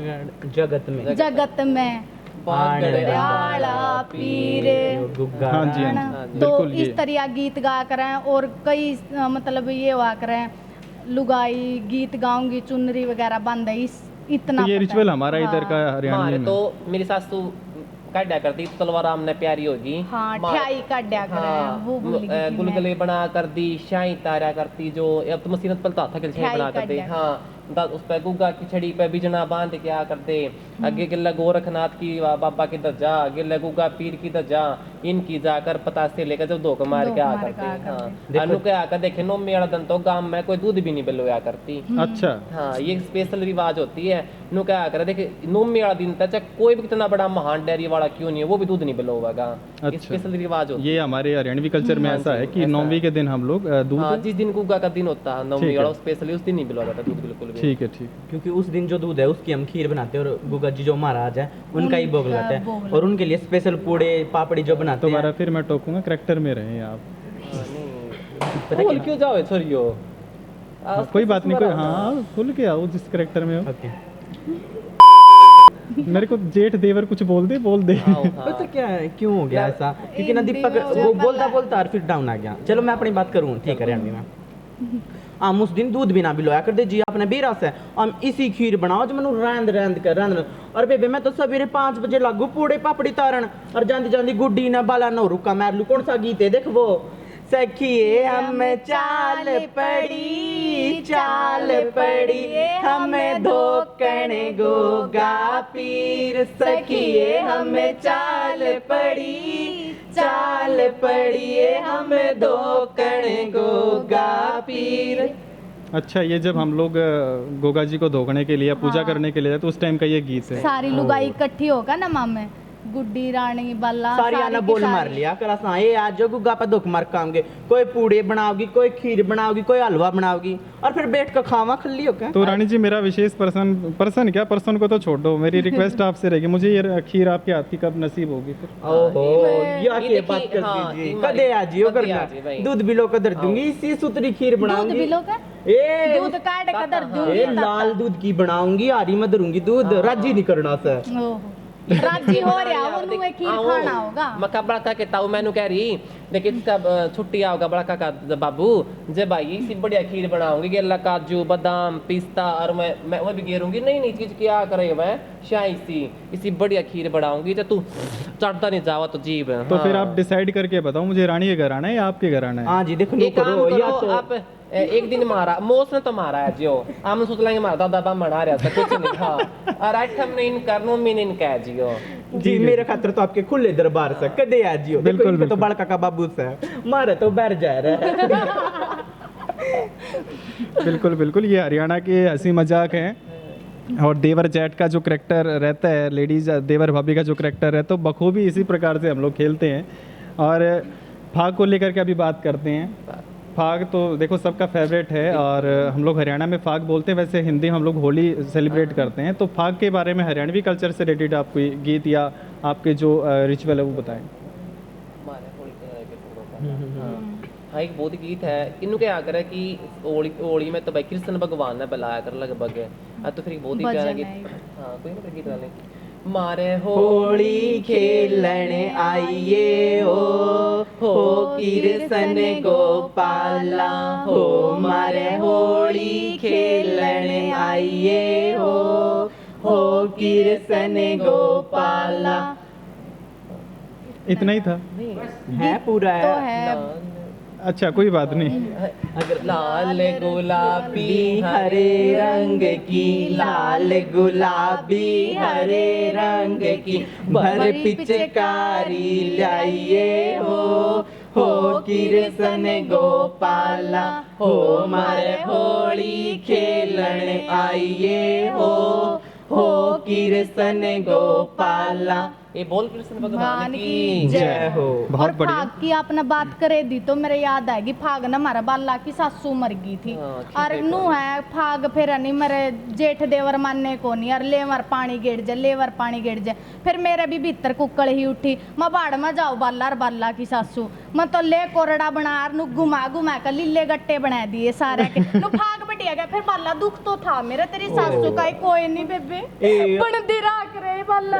जगत में आला पीरे गुग्गा हाँ जी, है ना। हाँ जी, तो बिल्कुल ये। इस तरह गीत गा करें और कई मतलब ये हुआ करें, लुगाई गीत गाऊंगी चुनरी वगैरह बांधा, इस इतना तो ये पता है। रिचुअल हमारा इधर का हाँ। हरियाणवी हमारे में। तो मेरी सासू काटा करती तलवार आमने प्यारी होगी। हाँ ठ्याई काट्या करें, वो भूल गई थी मैं। गुलगुले बना कर दी, शाही तारा करती, जो अब तो मसीनत पलता था कि शाही ठ्याई बना कर दे। काट्या। हाँ उस पर गुग्गा की छड़ी पे बिजना बांध के आ करते। आगे गिल्ला गोरखनाथ की बाबा की दर्जा, गिल्ला गुग्गा पीर की दर्जा, इनकी जाकर पतासे लेकर जब धोखा मार के आ धोखा मार के करते। आ हाँ अनु के आकर देखे नो मेरा दिन तो गांव में कोई दूध भी नहीं बिलोया करती। अच्छा, हाँ ये स्पेशल रिवाज होती है। नु क्या करे देखे नोमी वाला दिन तक चाहे कोई भी कितना बड़ा महान डेयरी वाला क्यों नहीं है, वो भी दूध नहीं बिलोगा। अच्छा। स्पेशल रिवाज होती ये हमारे हरियाणवी कल्चर में हाँ ऐसा जी, है कि ऐसा नौवीं है। के दिन हम लोग है। दूध। हाँ जिस दिन गुग्गा का दिन होता है ठीक नवमी है। वाला स्पेशली उस दिन नहीं बिलवा जाता दूध बिल्कुल भी। ठीक है, ठीक। क्योंकि उस दिन जो दूध है उसकी हम खीर बनाते हैं और गुग्गा जी जो महाराज है उनका ही भोग उनका लगाते भोग हैं लगाते और उनके लिए स्पेशल पूड़े पापड़ी जो बनाते दोबारा हैं। फिर मैं टोकूंगा, करेक्टर में रहें आप। हाँ, नहीं। पता बोल क्या? क्यों जाओ छोरियो। कोई बात नहीं, कोई हाँ खुल के आओ जिस करेक्टर में हो। ओके। मेरे को जेठ देवर कुछ बोल दे। पता क्या है क्यों हो गया ऐसा? क्योंकि ना दीपक वो बोलता और फिर डाउन आ गया। चलो मैं अपनी बात करूँ, ठीक है हरियाणवी में। हम उस दिन दूध भी ना बिलोया कर दे जी अपने बेरा से, हम इसी खीर बनाओ जो मनु रैंद कर। और बेबे मैं तो सवेरे 5 बजे लागू पूड़े पापड़ी तारण और जांदी जांदी गुड्डी ना बाला नो रुका मार लू। कौन सा गीत है देख वो, सखिए हम चाल पड़ी हमें धोकण गोगा पीर, सखिए हमें चाल पड़ी हमें धोकण गोगा पीर। अच्छा, ये जब हम लोग गोगा जी को धोखने के लिए या पूजा हाँ। करने के लिए जाते, तो उस टाइम का ये गीत है। सारी लुगाई इकट्ठी होगा ना मामे, गुड्डी रानी बाला सारी आना की बोल सारी। मार लिया कर असा ये आज जो गुग्गा पे दुख मार खाओगे, कोई पूड़े बनाओगी, कोई खीर बनाओगी, कोई हलवा बनाओगी और फिर बैठ कर खावा खल्ली हो क्या। तो रानी जी मेरा विशेष पर्सन को तो छोड़ दो, मेरी रिक्वेस्ट आपसे रहेगी, मुझे ये खीर आपके हाथ की कब नसीब होगी फिर? ओहो ये या देखिए, के बात कर हाँ, दीजिए, तुम्हारी- कदे आजियो कदे करना आजी भाई। दूध बिलो कर दूंगी, इसी सुतरी खीर दूध बनाऊंगी। बिलो का ए दूध काट कदर ए दूंगी लाल दूध की बनाऊंगी, हरी में धरूंगी दूध, राजी नहीं करना से। ओहो राजी हो रहा वो नुए खीर खाना होगा। मक्का बड़ा के ताऊ मैनू कह रही देखिए इसका छुट्टी आओगा बड़ा का बाबू जे भाई इसी बढ़िया खीर बनाऊंगी, केला काजू बादाम पिस्ता और मैं वो भी घेरूंगी, नहीं चीज क्या करे मैं शाही सी इसी बढ़िया खीर बनाऊंगी तो तू चढ़ता नहीं जावा तो जीव। तो फिर आप डिसाइड करके बताओ, मुझे रानी के घर आना है या आपके घर आना है? हाँ जी देखो नो एक काम करो या करो तो आप एक दिन मारा मोस ने तो मारा है जियो हम सोच लेंगे मारा दादा बा मना रहा था कुछ नहीं था और आज हमने इन करनो मीन इन कह जियो जी मेरे खातिर तो आपके खुले दरबार से कदे आजियो। देखो बिल्कुल, इनके तो बिल्कुल। बड़का का बाबू से मारे तो बैर जा रहा है। बिल्कुल बिल्कुल, ये हरियाणा के हंसी मजाक हैं। और देवर जेठ का जो करेक्टर रहता है, लेडीज देवर भाभी का जो करेक्टर रहता है, तो बखूबी इसी प्रकार से हम लोग खेलते हैं। और फाग को लेकर के अभी बात करते हैं। फाग तो देखो सबका फेवरेट है और हम लोग हरियाणा में फाग बोलते हैं, वैसे हिंदी में हम लोग होली सेलिब्रेट करते हैं। तो फाग के बारे में हरियाणवी कल्चर से रिलेटेड आप कोई गीत या आपके जो रिचुअल है वो बताएं। हाँ एक बहुत गीत है इन्हों क्या आकर है कि होली होली में तो भाई कृष्ण भगवान ने बुलाया कर लगभग हाँ तो फिर एक बहुत ही प्यारा भजन गीत है। हाँ कोई ना गीत वाले मारे होली खेलने आइए हो कृष्ण गोपाला हो मारे होली खेलने आइए हो कृष्ण गोपाला। इतना ही था। है पूरा तो है। है अच्छा कोई बात नहीं। अगर लाल गुलाबी हरे रंग की लाल गुलाबी हरे रंग की भर पिचकारी लाइए हो कृष्ण गोपाला हो मारे होली खेलने आइए हो कृष्ण गोपाला। ये बोल कृष्ण भगवान भगवान की की जय हो। बहुत और बढ़िया। फाग की आपने बात करे दी तो मेरे याद आएगी फाग ना हमारा बाला की सासू मर गई थी हाँ, ठीक और है, नू है फाग फिर नहीं मेरे जेठ देवर मानने को नहीं और लेवर पानी गिर जाए लेवर पानी गिर जाए फिर मेरे भी भीतर कुक्कड़ ही उठी मैं बाड़ में जाओ बाला और बाला की सासू मैं तो ले कोरड़ा बना नू घुमा घुमा कर लीले गट्टे बना दिए सारे के नू फाग बटिया गया फिर बाला दुख तो था मेरे तेरी सासू का ही कोई नहीं बेबे ए। बन दे राख रहे बाला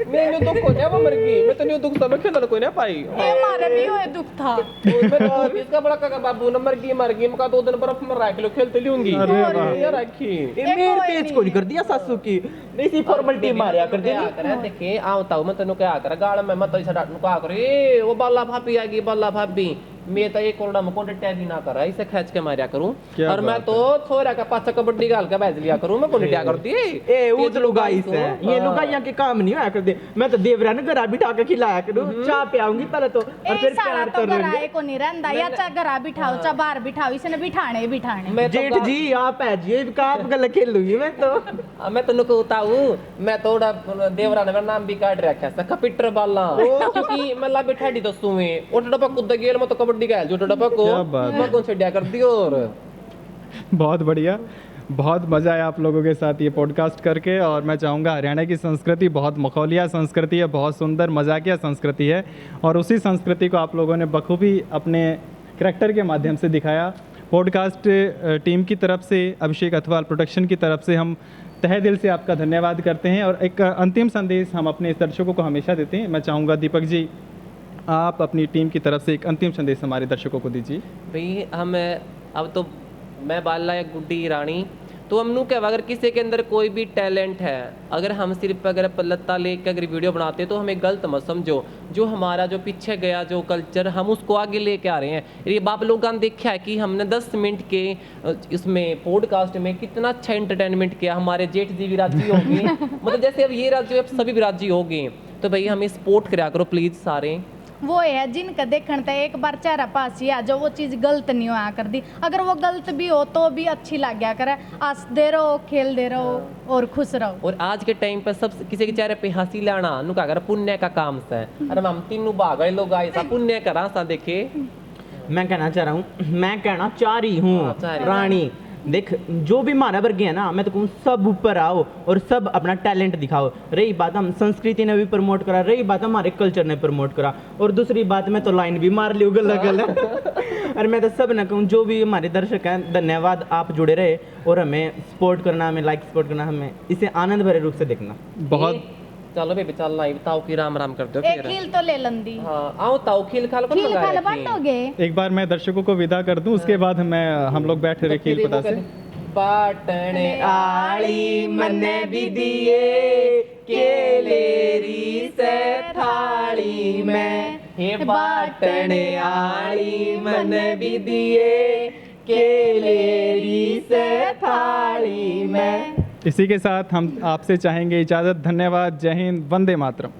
मैंने दुख को क्या वो मर गई मैं तो नहीं दुख सब खेलने कोई ना पाई ये हमारे भी हुए दुख था मैं तो इसका बड़ा काका बाबू न मर गई मैं का 2 दिन बर्फ में रख लो खेलते लियूंगी अरे वाह। ये रखी ये मेरे पेज को नहीं कर दिया सासू की इसी फॉर्मेलिटी मारिया कर क्या देनी। करे देखे आओ ताऊ मैं तनु क्या करे गाल में मत ऐसा डांट का करे ए वो बाला भाभी आ गई बाला भाभी मैं तो एक कोरडा में कोटे टैग ना कर इसे खींच के मारिया करूं क्या और मैं बात तो थोड़ा का पाछा कबड्डी गाल के बैठ लिया करूं मैं कोटे क्या करती है ए वो तो लुगाई से ये लुगाइयां के काम नहीं होया करते। मैं तो देवरा ने घरा बिठा के खिलाया करूं चाह पियाऊंगी पहले तो और ए फिर साला प्यार तो करूंगी। गराए को नहीं रहंदा या चा घरा बिठाओ चा बाहर बिठाओ इसने बिठाने ही बिठाने मैं तो जेठ जी आप है जी आप गल खेलूंगी मैं तो। मैं तनु को बताऊं मैं थोड़ा देवरा ने मेरा नाम भी काट रखा है कपिटर बाला क्योंकि मैं ला बैठा दी दसू में ओ डब्बा कूद गेल मैं तो कबड्डी का जो डब्बा को क्या बात है। मैं कौन छड्या कर दियो और बहुत बढ़िया। बहुत मज़ा आया आप लोगों के साथ ये पॉडकास्ट करके और मैं चाहूँगा हरियाणा की संस्कृति बहुत मखौलिया संस्कृति है बहुत सुंदर मजाकिया संस्कृति है और उसी संस्कृति को आप लोगों ने बखूबी अपने करैक्टर के माध्यम से दिखाया। पॉडकास्ट टीम की तरफ से अभिषेक अथवाल प्रोडक्शन की तरफ से हम तहे दिल से आपका धन्यवाद करते हैं और एक अंतिम संदेश हम अपने दर्शकों को हमेशा देते हैं। मैं चाहूँगा दीपक जी आप अपनी टीम की तरफ से एक अंतिम संदेश हमारे दर्शकों को दीजिए। भाई हम अब तो मैं बाला या गुड्डी रानी तो हमनू क्या अगर किसी के अंदर कोई भी टैलेंट है अगर हम सिर्फ अगर पल्लत्ता लेके अगर वीडियो बनाते तो हमें गलत मत समझो जो हमारा जो पीछे गया जो कल्चर हम उसको आगे लेके आ रहे हैं। ये बाप लोगों ने देखा है कि हमने 10 मिनट के इसमें पॉडकास्ट में कितना अच्छा एंटरटेनमेंट किया। हमारे जेठ जी भी राजी होंगे मतलब जैसे अब ये राज्य अब सभी भी राजी हो गए तो भाई हमें सपोर्ट करा करो प्लीज़ सारे। वो है जिनका देखण ते एक बार चेहरा पास ही आ जो वो चीज गलत नहीं होया कर दी अगर वो गलत भी हो तो भी अच्छी लग गया करे हंसदे रहो खेलदे रहो और खुश रहो। और आज के टाइम पर सब किसी के चेहरे पे हंसी लाना नु का पुण्य का काम से अरे हम तीनों भाग लोग आए सा पुण्य करा सा देखे। मैं कहना चाह रहा हूँ मैं कहना चाह रही हूँ हाँ, चाह रही। रानी देख जो भी हमारा वर्ग है ना मैं तो कहूँ सब ऊपर आओ और सब अपना टैलेंट दिखाओ। रही बात हम संस्कृति ने भी प्रमोट करा रही बात हमारे कल्चर ने प्रमोट करा और दूसरी बात मैं तो लाइन भी मार ली गला गला और मैं तो सब ना कहूँ जो भी हमारे दर्शक हैं धन्यवाद आप जुड़े रहे और हमें सपोर्ट करना हमें लाइक सपोर्ट करना हमें इसे आनंद भरे रूप से देखना। बहुत चलो बेबी चल ना ताऊ की राम राम कर दो एक फिर। खील तो ले लंदी हाँ आओ ताऊ खील खाल कौन खील मंगा खाल रखी? बांटोगे एक बार मैं दर्शकों को विदा कर दूं उसके बाद मैं हम लोग बैठ रहे खील पता से। बाटने आली मने भी दिए केलेरी से थाली में हे बाटने आली मन भी दिए केलेरी से थाली में। इसी के साथ हम आपसे चाहेंगे इजाज़त। धन्यवाद। जय हिंद। वंदे मातरम।